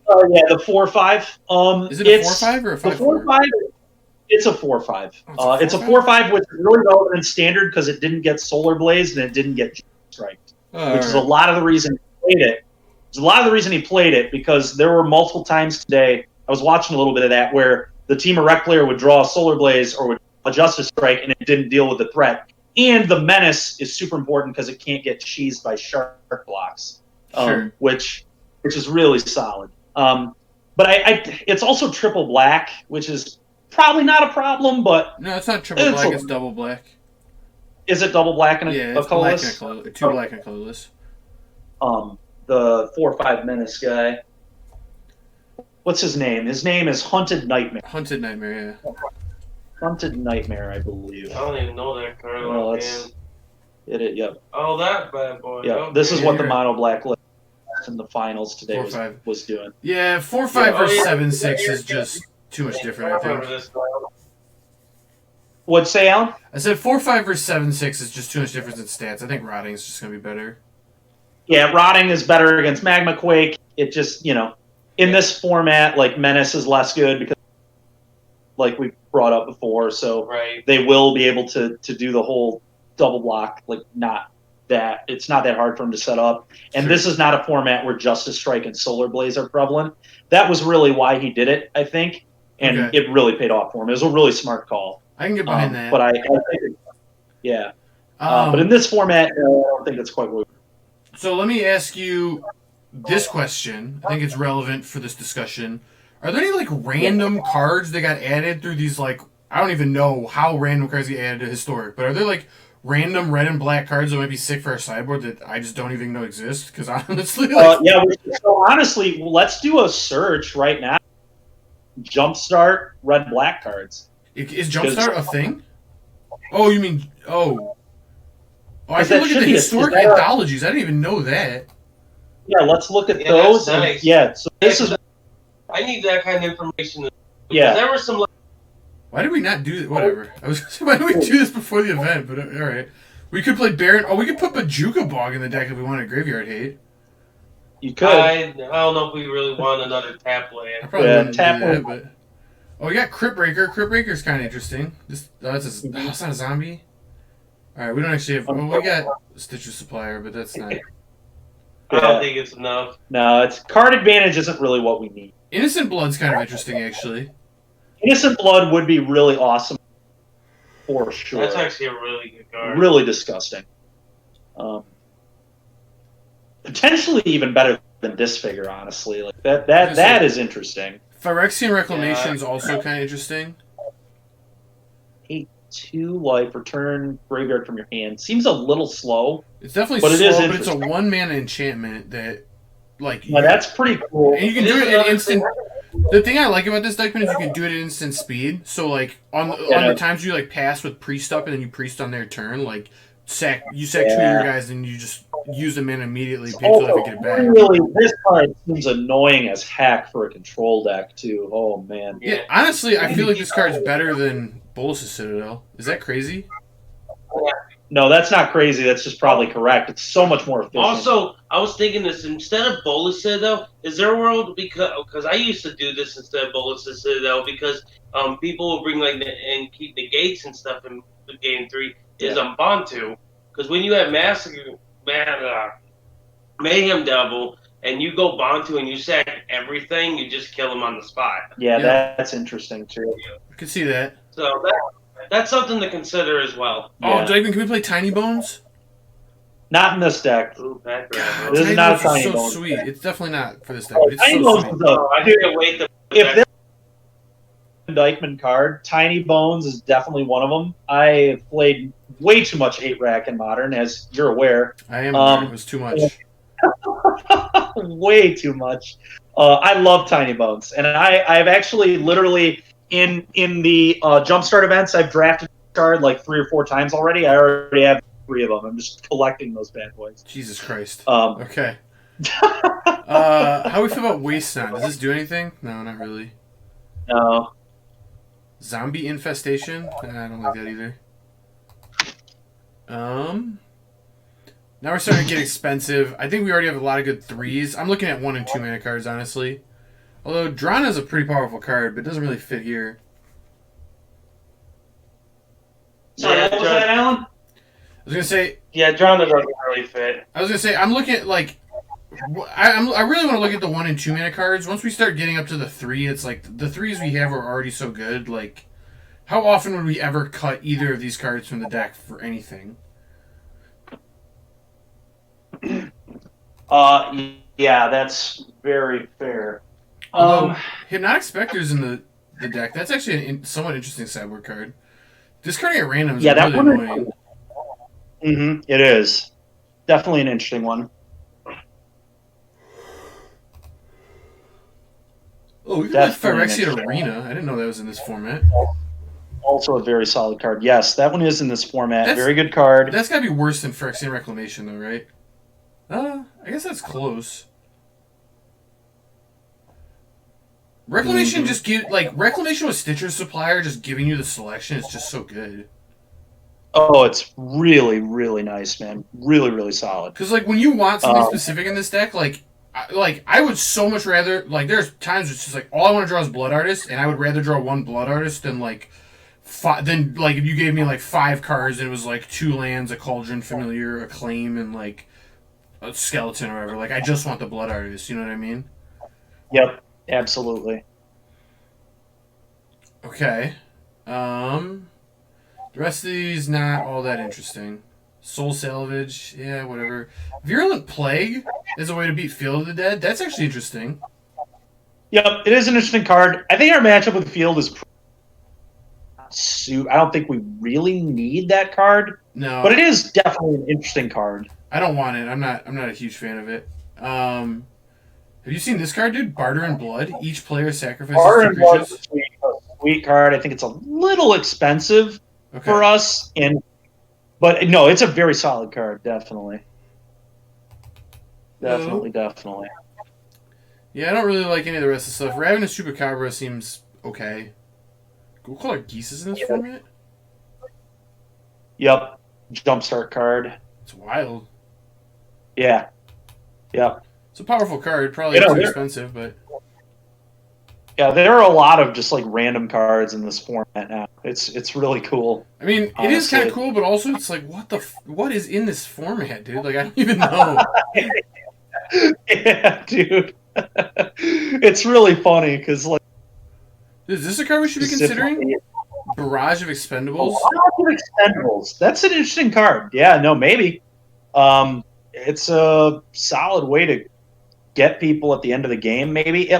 Oh yeah, the 4/5. Is it a 4/5 or a 5/4? The 4/5. It's a 4/5. Oh, it's a 4/5, which is really relevant in Standard because it didn't get Solar Blaze and it didn't get Striked, which is a lot of the reason he played it. There's a lot of the reason he played it because there were multiple times today. I was watching a little bit of that where the team of Rec player would draw a Solar Blaze or would a Justice Strike and it didn't deal with the threat. And the Menace is super important because it can't get cheesed by Shark blocks, which is really solid. But it's also triple black, which is probably not a problem, but no, it's not triple black. It's double black. Is it double black and a colorless? Two black and a colorless. The 4/5 Menace guy. What's his name? His name is Hunted Nightmare. Hunted Nightmare, yeah. Hunted Nightmare, I believe. I don't even know that card. Well, that's it. Yep. Oh, that bad boy. Yeah, okay. This is what the Mono Black list in the finals today 4/5 was doing. Yeah, 4/5 versus 7/6 is just too much different, I think. What'd you say, Alan? I said 4/5 versus 7/6 is just too much difference in stats. I think Rotting is just going to be better. Yeah, Rotting is better against Magma Quake. It just, in this format, Menace is less good because, like we brought up before, so they will be able to do the whole double block, it's not that hard for them to set up. And this is not a format where Justice Strike and Solar Blaze are prevalent. That was really why he did it, I think, and it really paid off for him. It was a really smart call. I can get behind that. But I think, yeah. But in this format, I don't think it's quite what. So let me ask you this question. I think it's relevant for this discussion. Are there any random cards that got added through these I don't even know how random cards get added to Historic, but are there random red and black cards that might be sick for our sideboard that I just don't even know exist? Because honestly, so honestly, let's do a search right now. Jumpstart red black cards. Is Jumpstart a thing? Oh, you mean I can look at the historic anthologies. I didn't even know that. Yeah, let's look at those. Nice. So this is. I need that kind of information. Yeah. There were some. Why did we not do it? Whatever. I was gonna say, why did we do this before the event? But all right, we could play Baron. Oh, we could put Bajuka Bog in the deck if we wanted Graveyard Hate. You could. I don't know if we really want another tap land. I probably wouldn't do that, but we got Crypt Breaker. Crypt Breaker's kind of interesting. It's not a zombie. All right, we don't actually have. We got Stitcher Supplier, but that's not. I don't think it's enough. No, it's card advantage isn't really what we need. Innocent Blood's kind of interesting, actually. Innocent Blood would be really awesome, for sure. That's actually a really good card. Really disgusting. Potentially even better than Disfigure, honestly. That is interesting. Phyrexian Reclamation is also kind of interesting. 2 life, return graveyard from your hand. Seems a little slow. It's definitely But it slow, is but it's a interesting. 1-mana enchantment that, like, Now, that's pretty cool. and you can do it at instant. The thing I like about this Dykman is you can do it at instant speed. So like on the times you like pass with priest up and then you priest on their turn, like you sack 2 of your guys and you just use them in immediately. Pay for life and get it back. Really, this card seems annoying as heck for a control deck too. Oh man. Yeah, honestly, I feel like this card's better than Bolas' Citadel. Is that crazy? No, that's not crazy. That's just probably correct. It's so much more efficient. Also, I was thinking this instead of Bolas Citadel, is there a world because I used to do this instead of Bolas Citadel because people will bring like and keep negates and stuff in game 3 is Bantu because when you have Mayhem Devil and you go Bantu and you sack everything, you just kill them on the spot. Yeah, that's interesting too. I can see that. So that's something to consider as well. Oh, Dykman, can we play Tiny Bones? Not in this deck. Ooh, This Tiny is not a Bones Tiny is so Bones. sweet. It's definitely not for this deck, but it's Tiny so Bones sweet. is a, I can't wait to if this Dykman card, Tiny Bones is definitely one of them. I have played way too much 8-rack in Modern, as you're aware. I am aware. It was too much. Way too much. I love Tiny Bones, and I've actually literally in the Jumpstart events I've drafted this card like 3 or 4 times already. I already have 3 of them. I'm just collecting those bad boys. Jesus Christ. Um, Okay. How do we feel about Waste Not? Does this do anything? No, not really. No. Zombie Infestation? I don't like that either. Now we're starting to get expensive. I think we already have a lot of good 3s. I'm looking at 1 and 2 mana cards, honestly. Although Drana is a pretty powerful card, but it doesn't really fit here. Sorry, what was that, Alan? I was gonna say. Yeah, Drana doesn't really fit. I was gonna say I'm looking at like. I really want to look at the 1 and 2 mana cards. Once we start getting up to the 3, it's like the 3s we have are already so good. Like, how often would we ever cut either of these cards from the deck for anything? Yeah, that's very fair. Although, Hypnotic Spectre's in the deck. That's actually a somewhat interesting sideboard card. Discarding at random is really annoying. It is. Definitely an interesting one. Oh, we can play Definitely Phyrexian interesting. Arena. I didn't know that was in this format. Also a very solid card. Yes, that one is in this format. That's- Very good card. That's got to be worse than Phyrexian Reclamation, though, right? I guess that's close. Reclamation just Reclamation with Stitcher's Supplier just giving you the selection is just so good. Oh, it's really, really nice, man. Really, really solid. Because like when you want something specific in this deck, I would so much rather there's times it's just like all I want to draw is Blood Artist, and I would rather draw 1 Blood Artist than if you gave me like 5 cards and it was like 2 lands, a Cauldron Familiar, a Claim, and like a Skeleton or whatever. Like I just want the Blood Artist. You know what I mean? Yep, absolutely. Okay. The rest of these not all that interesting. Soul Salvage, yeah, whatever. Virulent Plague is a way to beat Field of the Dead. That's actually interesting. Yep, it is an interesting card. I think our matchup with Field is I don't think we really need that card, No, but it is definitely an interesting card. I don't want it. I'm not a huge fan of it. Have you seen this card, dude? Barter and Blood. Each player sacrifices Bar 2 and Blood is creatures. a sweet card. I think it's a little expensive Okay. for us, but no, it's a very solid card, definitely. Definitely. Yeah, I don't really like any of the rest of the stuff. Ravenous Chupacabra seems okay. We'll call it Geeses in this format? Yep. Jumpstart card. It's wild. Yeah. Yep. It's a powerful card. Probably too expensive, but... Yeah, there are a lot of just like random cards in this format now. It's really cool. I mean, it is kind of cool, but also it's like, what is in this format, dude? Like, I don't even know. Yeah, dude. It's really funny because like... Is this a card we should be considering? Barrage of Expendables? Barrage of Expendables. That's an interesting card. Yeah, no, maybe. It's a solid way to get people at the end of the game, maybe.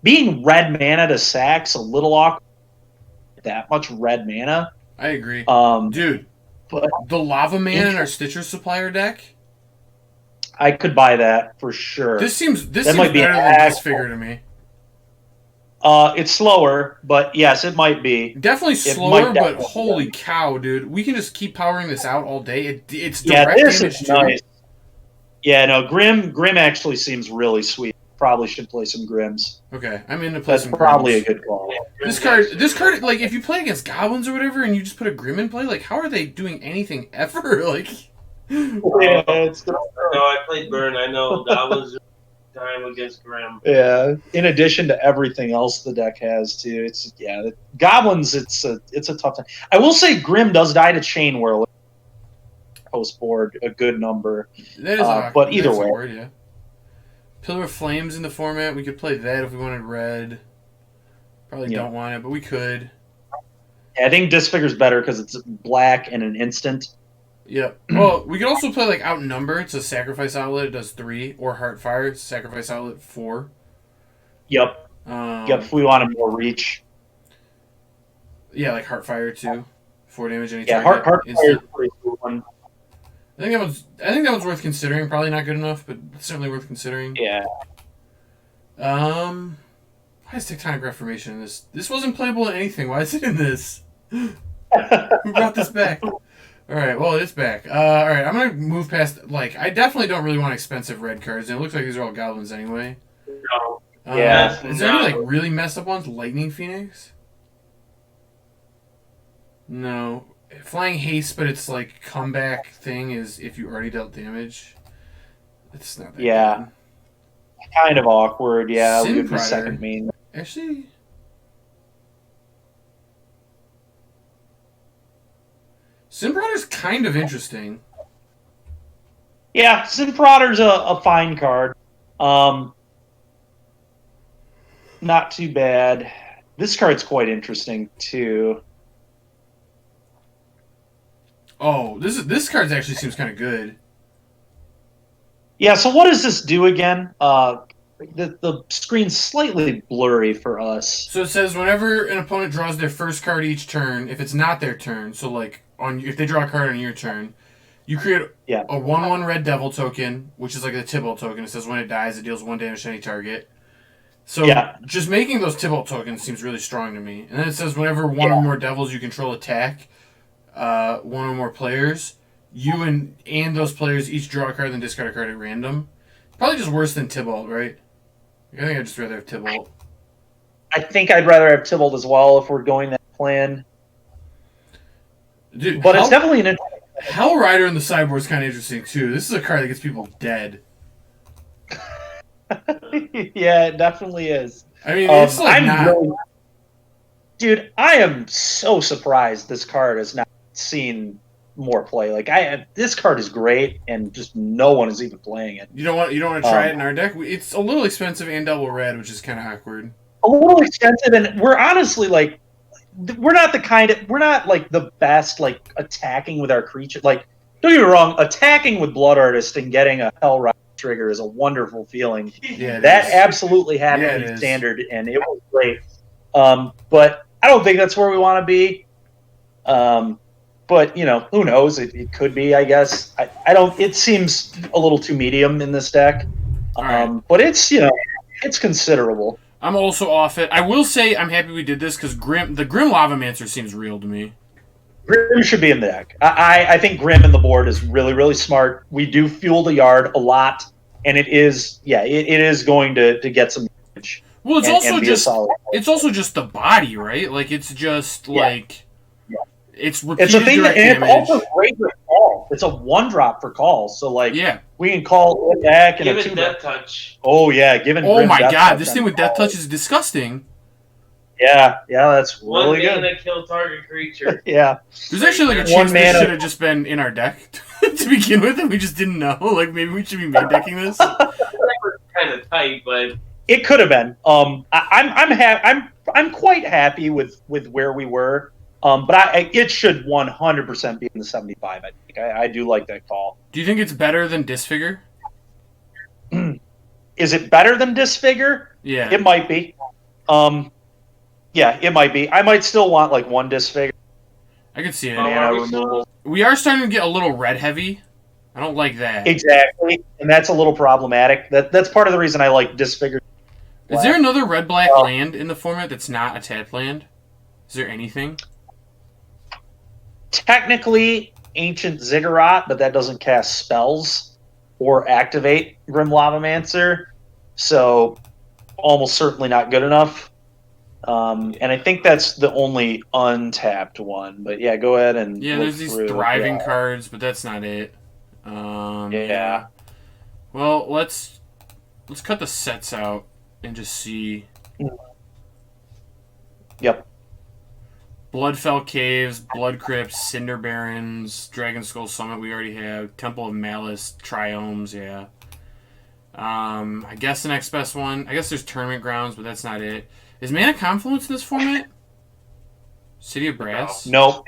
Being red mana to sack's a little awkward. That much red mana. I agree. Um, Dude, but the Lava Man in our Stitcher Supplier deck? I could buy that for sure. This seems That might be better an than act- Disfigure to me. It's slower, but yes, it might be. Definitely It slower, might but definitely holy be. cow, dude. We can just keep powering this out all day. It's Yeah, direct this damage is too. nice. Yeah, no, Grim actually seems really sweet. Probably should play some Grims. Okay, I'm in to play That's some probably Grims. a good call. This card, like, if you play against goblins or whatever, and you just put a Grim in play, like, how are they doing anything ever? Like, Yeah, it's No, I played Burn. I know that was time against Grim. Yeah. In addition to everything else the deck has too, goblins. It's a tough time. I will say Grim does die to Chain Whirler post board a good number. that is but either that's a way. word, yeah. Pillar of Flames in the format. We could play that if we wanted red. Probably Yeah. don't want it, but we could. Yeah, I think Disfigure's better because it's black and an instant. Yep. Well, we could also play like Outnumber. It's a sacrifice outlet. It does 3. Or Heartfire. It's a sacrifice outlet 4. Yep. Yep. If we wanted more reach. Yeah, like Heartfire too. 4 damage any Yeah, target. Heartfire is Instant. a pretty cool one. I think that one's worth considering. Probably not good enough, but certainly worth considering. Yeah. Why is Tectonic Reformation in this? This wasn't playable in anything. Why is it in this? Who brought this back? Alright, well, it's back. Alright, I'm going to move past... Like, I definitely don't really want expensive red cards, and it looks like these are all goblins anyway. No. Yeah. Is there any, like, really messed up ones? Lightning Phoenix? No. Flying Haste, but it's, like, comeback thing is if you already dealt damage. It's not that Yeah. good. Kind of awkward. Yeah, we would be Sin second main. Actually... Sinbrodder's kind of interesting. Yeah, Sinfrodder's a fine card. Not too bad. This card's quite interesting too. Oh, this card actually seems kind of good. Yeah, so what does this do again? The screen's slightly blurry for us. So it says whenever an opponent draws their first card each turn, if it's not their turn, so like if they draw a card on your turn, you create a 1/1 red devil token, which is like a Tybalt token. It says when it dies, it deals 1 damage to any target. So just making those Tybalt tokens seems really strong to me. And then it says whenever one or more devils you control attack one or more players, you and those players each draw a card and discard a card at random. Probably just worse than Tybalt, right? I think I'd just rather have Tybalt. I think I'd rather have Tybalt as well if we're going that plan. Dude, but it's definitely an Hell Rider in the sideboard is kind of interesting too. This is a card that gets people dead. Yeah, it definitely is. I mean, it's like dude, I am so surprised this card has not seen more play. Like this card is great, and just no one is even playing it. You don't want to try it in our deck? It's a little expensive and double red, which is kind of awkward. A little expensive, and we're honestly like, we're not like the best like attacking with our creature. Like, don't get me wrong, attacking with Blood Artist and getting a Hell Rider trigger is a wonderful feeling. Yeah, that absolutely happened in standard, and it was great. But I don't think that's where we want to be. But who knows? It could be, I guess. I don't. It seems a little too medium in this deck. But it's it's considerable. I'm also off it. I will say I'm happy we did this because the Grim Lavamancer seems real to me. Grim should be in the deck. I think Grim in the board is really, really smart. We do fuel the yard a lot, and it is going to get some damage. Well, it's also just the body, right? Like it's just like it's repeated it's a thing direct and damage. it's also great with call. It's a 1-drop for call, so like we can call it back and give a it 2-drop. Death Touch. Oh yeah, given. Oh Grim my Death god, Touch this on thing with call. Death Touch is disgusting. Yeah, that's really One good. mana kill target creature. Yeah. There's actually like a chance this should have just been in our deck to begin with, and we just didn't know. Like maybe we should be main decking this. Kind of tight, but it could have been. I'm quite happy with where we were. But it should 100% be in the 75. I think I do like that call. Do you think it's better than Disfigure? Is it better than Disfigure? Yeah, it might be. Yeah, it might be. I might still want like one Disfigure. I could see it. mana removal. We are starting to get a little red heavy. I don't like that. Exactly, and that's a little problematic. That's part of the reason I like Disfigured. Is there another red-black land in the format that's not a tap land? Is there anything? Technically, Ancient Ziggurat, but that doesn't cast spells or activate Grim Lavamancer, so almost certainly not good enough. And I think that's the only untapped one. But yeah, go ahead and yeah. look There's these through. thriving cards, but that's not it. Yeah. Well, let's cut the sets out and just see. Yep. Bloodfell Caves, Blood Crypts, Cinder Barrens, Dragon Skull Summit we already have, Temple of Malice, Triomes, yeah. I guess the next best one, I guess there's Tournament Grounds, but that's not it. Is Mana Confluence in this format? City of Brass? Nope.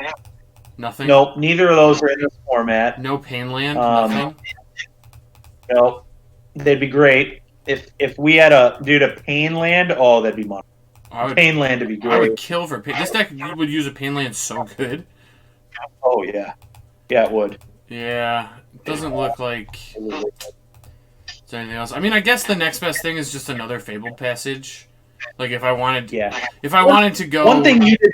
Nothing? Nope. Neither of those are in this format. No Painland? Nothing? No. They'd be great. If we had a dude a Painland, oh, that'd be money. Painland would be great. I would kill for Pain. This deck would use a Painland so good. Oh, yeah. Yeah, it would. Yeah. It doesn't look like... Is there anything else? I mean, I guess the next best thing is just another Fabled Passage. Like, if I wanted... Yeah. If I wanted to go... One thing you did...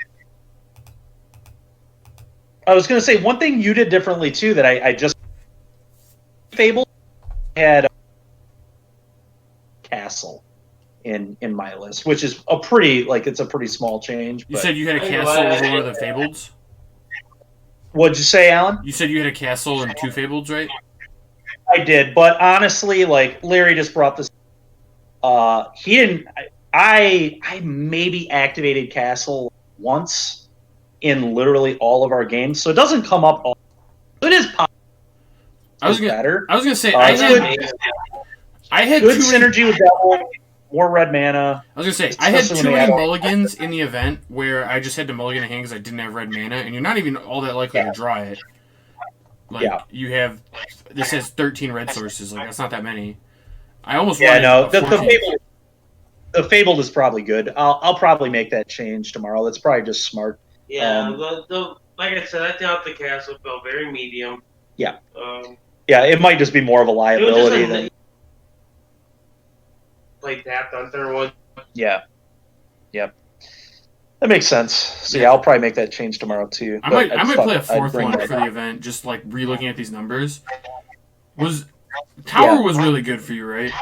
I was going to say, one thing you did differently, too, that I just... Fable had Castle in my list, which is a pretty, like, it's a pretty small change. You said you had a castle over one of the Fableds? What'd you say, Alan? You said you had a castle and 2 Fableds, right? I did, but honestly, like, Larry just brought this... he didn't... I maybe activated Castle once in literally all of our games, so it doesn't come up all... It is possible. I was gonna say I had good too synergy with Devil, more red mana. I was gonna say I had too many mulligans in the event where I just had to mulligan a hand because I didn't have red mana, and you're not even all that likely to draw it. Like you have, this has 13 red sources. Like that's not that many. I almost the Fabled is probably good. I'll probably make that change tomorrow. That's probably just smart. Yeah, like I said, I thought the castle felt very medium. Yeah. Yeah, it might just be more of a liability than play tapped on third one. Yeah. Yep. That makes sense. So yeah, I'll probably make that change tomorrow too. I might play a fourth one for the event, just like re-looking at these numbers. Tower was really good for you, right?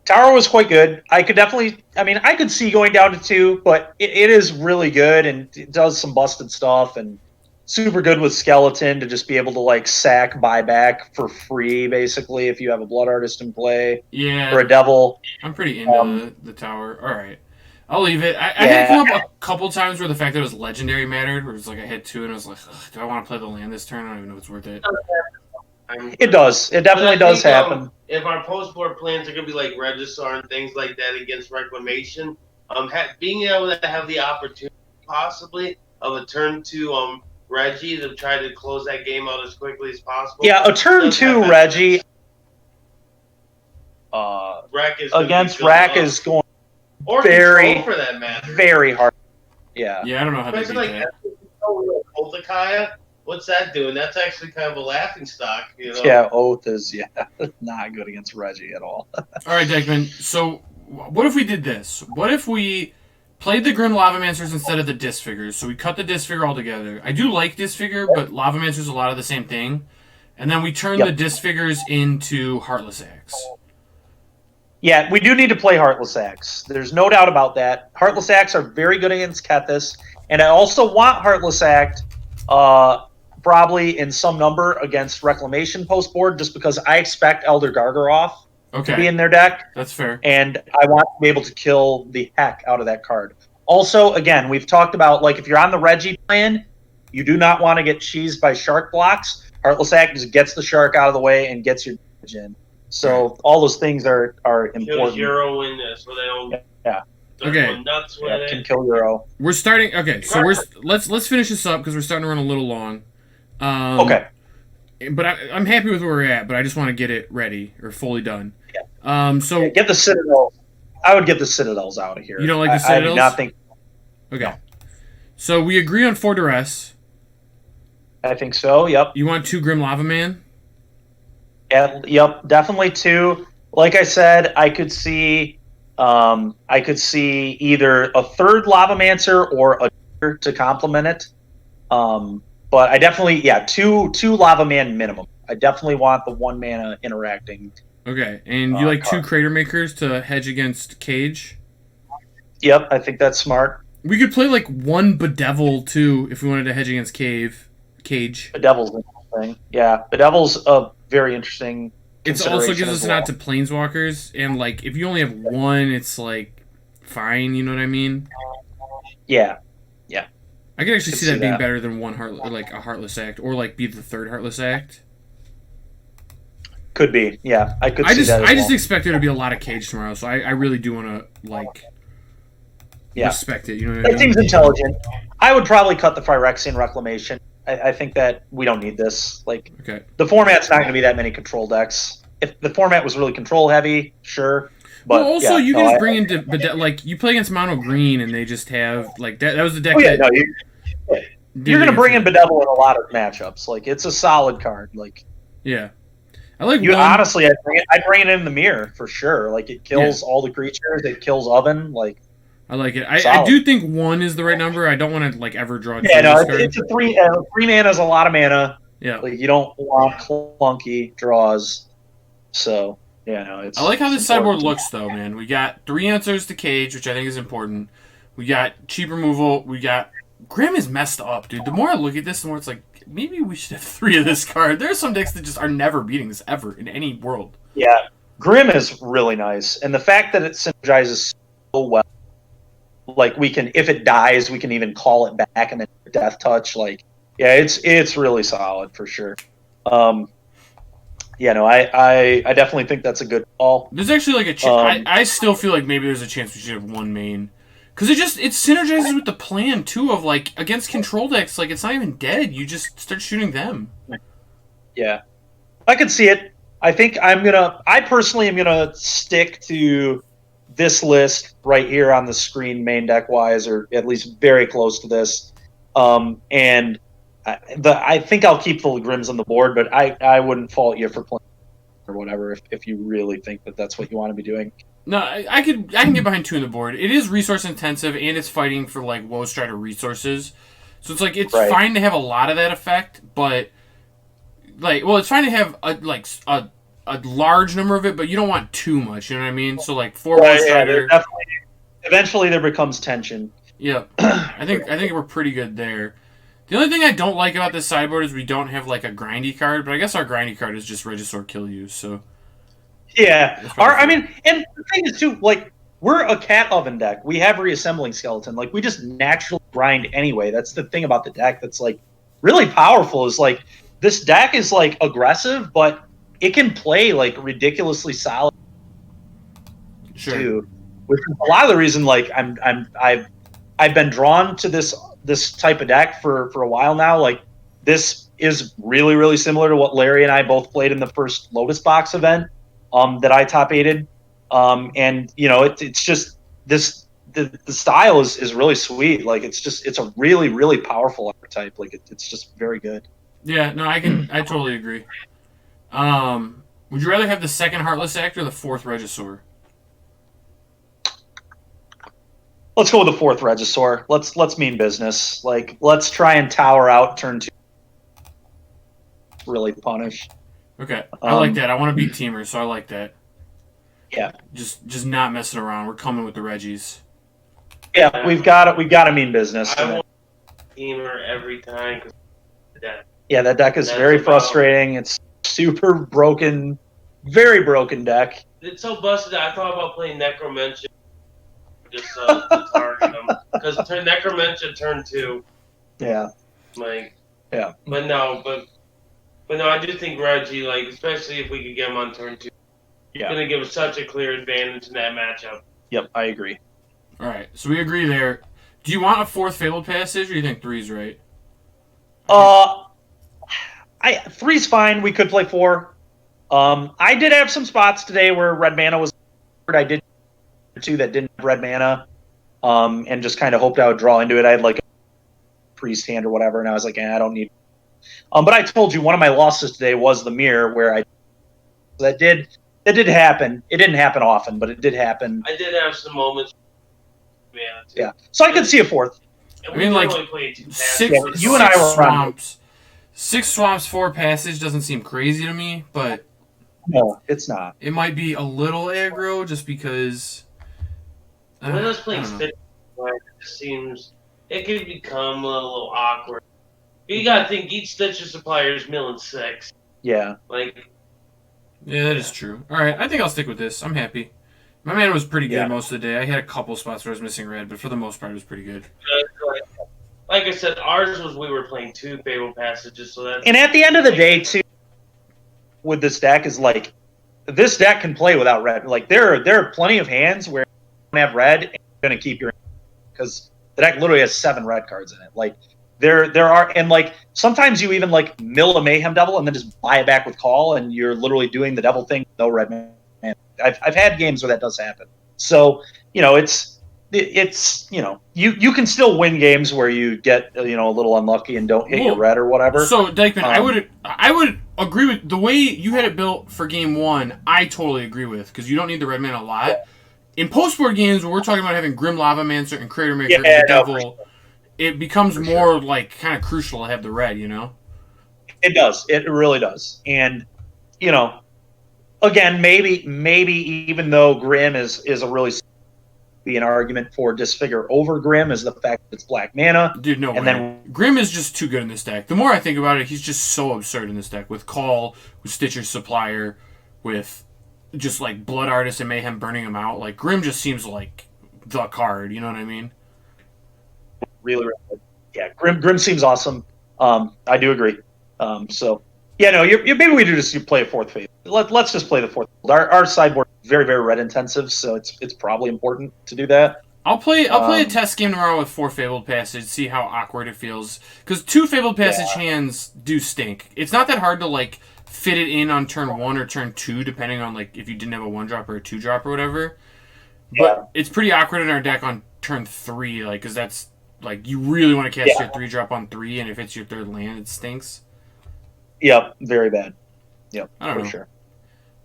Tower was quite good. I could see going down to 2, but it is really good and it does some busted stuff and super good with Skeleton to just be able to like sack buyback for free, basically, if you have a Blood Artist in play. Yeah. Or a Devil. I'm pretty into the Tower. All right. I'll leave it. I had come up a couple times where the fact that it was legendary mattered, where it was like I had 2 and I was like, do I want to play the land this turn? I don't even know if it's worth it. It does. It definitely does happen. If our post-board plans are going to be like Regisaur and things like that against Reclamation, being able to have the opportunity possibly of a turn 2 Reggie to try to close that game out as quickly as possible. Yeah, a turn 2 Reggie against Rack is going very, for that matter. Very hard. Yeah. Yeah, I don't know how to do that. Oathakaya, what's that doing? That's actually kind of a laughing stock, you know? Yeah, Oath is not good against Reggie at all. All right, Dykman. So, what if we did this? What if we played the Grim Lavamancers instead of the Disfigures? So we cut the Disfigure altogether. I do like Disfigure, but Lavamancers a lot of the same thing. And then we turn the Disfigures into Heartless Axe. Yeah, we do need to play Heartless Axe. There's no doubt about that. Heartless Axe are very good against Kethis, and I also want Heartless Axe probably in some number against Reclamation post board, just because I expect Elder Gargaroth to be in their deck. That's fair. And I want to be able to kill the heck out of that card. Also, again, we've talked about, like, if you're on the Reggie plan, you do not want to get cheesed by shark blocks. Heartless Axe just gets the shark out of the way and gets your damage in. So all those things are important. Kill Euro in this, so they don't. Yeah. Okay. Nuts with it. Can kill Euro. We're starting. Okay, so let's finish this up because we're starting to run a little long. Okay. But I'm happy with where we're at. But I just want to get it ready or fully done. Yeah. So get the Citadels. I would get the Citadels out of here. You don't like the Citadels? I do not think. Okay. So we agree on 4 Duress. I think so. Yep. You want 2 Grim Lava Man? Yeah, yep. Definitely 2. Like I said, I could see either a 3rd Lavamancer or a to complement it. But I definitely, 2 Lava Man minimum. I definitely want the 1 mana interacting. Okay, and you like 2 Crater Makers to hedge against Cage? Yep, I think that's smart. We could play like 1 Bedevil too if we wanted to hedge against Cage. Bedevil's interesting. Yeah, Bedevil's a very interesting. It also gives us an out to Planeswalkers, and like if you only have 1, it's like fine. You know what I mean? Yeah. I could actually see that being better than 1 a Heartless Act, or like be the 3rd Heartless Act. Could be. Yeah, I could see that. I just expect there to be a lot of Cage tomorrow, so I really do want to like. Yeah. Respect it. You know what I mean? That seems intelligent. I would probably cut the Phyrexian Reclamation. I think that we don't need this. Like, okay. The format's not going to be that many control decks. If the format was really control heavy, sure. But well, also you can just bring into like you play against Mono Green and they just have like that. That was the deck. You're going to bring in Bedevil in a lot of matchups. Like, it's a solid card. Like, yeah, I like you. Honestly, I'd bring it in the mirror for sure. Like, it kills all the creatures. It kills Oven. Like, I like it. I do think 1 is the right number. I don't want to like ever draw. Yeah, no, it's a 3. 3 mana is a lot of mana. Yeah, like you don't want clunky draws. So yeah, no, it's. I like how this sideboard looks though, man. We got 3 answers to Cage, which I think is important. We got cheap removal. We got Grim is messed up, dude. The more I look at this, the more it's like maybe we should have 3 of this card. There are some decks that just are never beating this ever in any world. Yeah, Grim is really nice, and the fact that it synergizes so well. Like, we can, if it dies, we can even call it back and then Death Touch. Like, yeah, it's really solid for sure. Yeah, no, I definitely think that's a good call. There's actually like a chance. I still feel like maybe there's a chance we should have 1 main, because it synergizes with the plan too of like against control decks. Like, it's not even dead. You just start shooting them. Yeah, I can see it. I think I personally am gonna stick to this list right here on the screen, main deck wise, or at least very close to this. And I think I'll keep the Grims on the board, but I wouldn't fault you for playing or whatever if you really think that that's what you want to be doing. No, I can get behind 2 on the board. It is resource intensive and it's fighting for like Woe Strider resources, so it's like it's fine to have a lot of that effect, but like it's fine to have a large number of it, but you don't want too much. You know what I mean? So like 4 Woe Strider. Yeah, eventually there becomes tension. Yeah, I think we're pretty good there. The only thing I don't like about this sideboard is we don't have like a grindy card, but I guess our grindy card is just Regisaur Kill You, so. Yeah. And the thing is too, like, we're a cat oven deck. We have Reassembling Skeleton. Like, we just naturally grind anyway. That's the thing about the deck that's like really powerful, is like this deck is like aggressive, but it can play like ridiculously solid too. Which is a lot of the reason like I've been drawn to this type of deck for a while now. Like, this is really, really similar to what Larry and I both played in the first Lotus Box event that I top 8'd. And you know, it's just this the style is really sweet. Like, it's a really, really powerful archetype. Like, it's just very good. Yeah, no, I totally agree. Would you rather have the 2nd Heartless Act or the 4th Regisaur? Let's go with the 4th Regisaur. Let's mean business. Like, let's try and tower out turn 2. Really punish. Okay, I like that. I want to beat teamers, so I like that. Yeah. Just not messing around. We're coming with the Reggies. Yeah, we've got to mean business. I want teamer every time. Yeah, that deck is very frustrating. It's super broken, very broken deck. It's so busted. I thought about playing Necromancer just to target them, because Necromancer turn 2. Yeah. Like. Yeah. But no, I do think Reggie, like, especially if we could get him on turn 2, going to give us such a clear advantage in that matchup. Yep, I agree. All right, so we agree there. Do you want a 4th Fabled Passage, or do you think 3's right? 3's fine. We could play 4. I did have some spots today where red mana was. I did 2 that didn't have red mana, and just kind of hoped I would draw into it. I had like priest hand or whatever, and I was like, I don't need. But I told you one of my losses today was the mirror, where that did happen. It didn't happen often, but it did happen. I did have some moments. Yeah, so I could see a fourth. And I mean, like, only played 2 passes. You and I were swamps. 6 swamps, 4 passage doesn't seem crazy to me, but No, it's not. it might be a little aggro just because. When I was playing I don't know. Stitch, it just seems it could become a little awkward. You gotta think each Stitcher supplier is milling 6. Yeah. Like, Yeah, that is true. All right, I think I'll stick with this. I'm happy. My mana was pretty good Yeah. most of the day. I had a couple spots where I was missing red, but for the most part, it was pretty good. like I said, ours was we were playing 2 Fable passages, so that's And at the end of the day, too, with this deck is like, this deck can play without red. Like there are plenty of hands where you don't have red, and you're gonna keep your, because the deck literally has 7 red cards in it. Like there are, and like sometimes you even like mill a Mayhem Devil and then just buy it back with call, and you're literally doing the devil thing with no red man. I've had games where that does happen. So it's you can still win games where you get a little unlucky and don't hit your red or whatever. So Dykman, I would agree with the way you had it built for game 1. I totally agree with, because you don't need the red man a lot. In post-board games, where we're talking about having Grim Lavamancer and Crater Maker and the Devil, it becomes more like kind of crucial to have the red. It does. It really does. And again, maybe even though Grim is a really be an argument for Disfigure over Grim is the fact that it's black mana. Dude, no and way. then Grim is just too good in this deck. The more I think about it, he's just so absurd in this deck. With Call, with Stitcher Supplier, with just like Blood Artist and Mayhem burning him out. Like, Grim just seems like the card, you know what I mean? really, really good. Yeah, Grim seems awesome. I do agree. So yeah, no, maybe we do just play a 4th phase. Let's just play the 4th. Our sideboard is very, very red intensive, so it's probably important to do that. I'll play a test game tomorrow with 4 Fabled Passage, see how awkward it feels. Because 2 Fabled Passage hands do stink. It's not that hard to like fit it in on turn 1 or turn 2, depending on like if you didn't have a 1-drop or a 2-drop or whatever. But it's pretty awkward in our deck on turn 3, like, because that's like you really want to cast your 3-drop on 3, and if it's your 3rd land, it stinks. Yep, very bad. Yep, I don't know. Sure.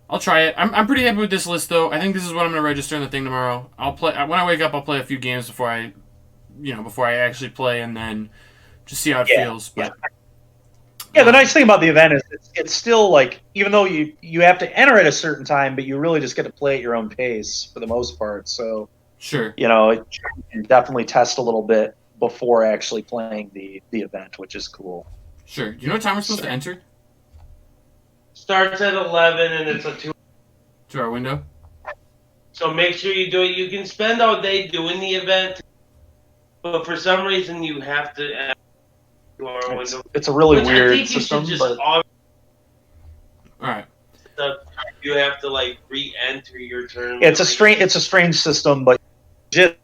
I'll try it. I'm pretty happy with this list, though. I think this is what I'm going to register in the thing tomorrow. I'll play when I wake up. I'll play a few games before I actually play, and then just see how it feels. But yeah, the nice thing about the event is it's still like, even though you have to enter at a certain time, but you really just get to play at your own pace for the most part. So sure, you can definitely test a little bit before actually playing the event, which is cool. Sure. Do you know what time we're supposed to enter? starts at 11 and it's a 2-hour window. So make sure you do it. You can spend all day doing the event, but for some reason you have to add 2-hour window. It's a really Which weird I think system, you should just but All right. you have to like re-enter your turn. it's a strange system, but just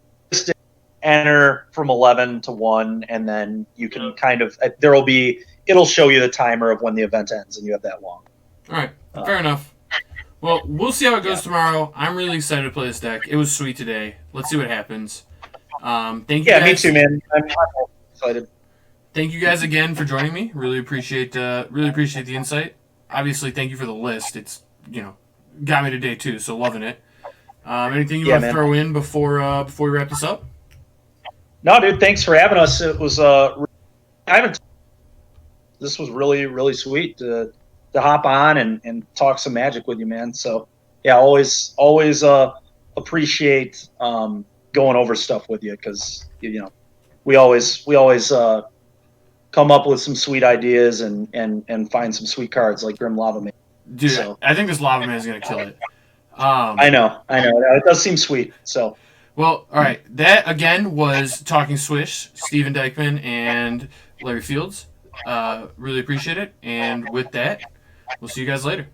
enter from 11 to 1, and then you can kind of it'll show you the timer of when the event ends, and you have that long. All right. Fair enough. Well, we'll see how it goes tomorrow. I'm really excited to play this deck. It was sweet today. Let's see what happens. Thank you. Yeah, guys. me too, man. I'm excited. Thank you guys again for joining me. Really appreciate the insight. Obviously, thank you for the list. It's got me today too, so loving it. Anything you want to throw in before we wrap this up? No, dude. Thanks for having us. It was this was really, really sweet to hop on and talk some Magic with you, man. So yeah, always appreciate going over stuff with you, because we always come up with some sweet ideas and find some sweet cards like Grim Lava Man. Dude, So, I think this Lava Man is gonna kill it. I know. It does seem sweet. So Well, all right. That again was Talking Swish, Steven Dykman and Larry Fields. Really appreciate it. And with that, we'll see you guys later.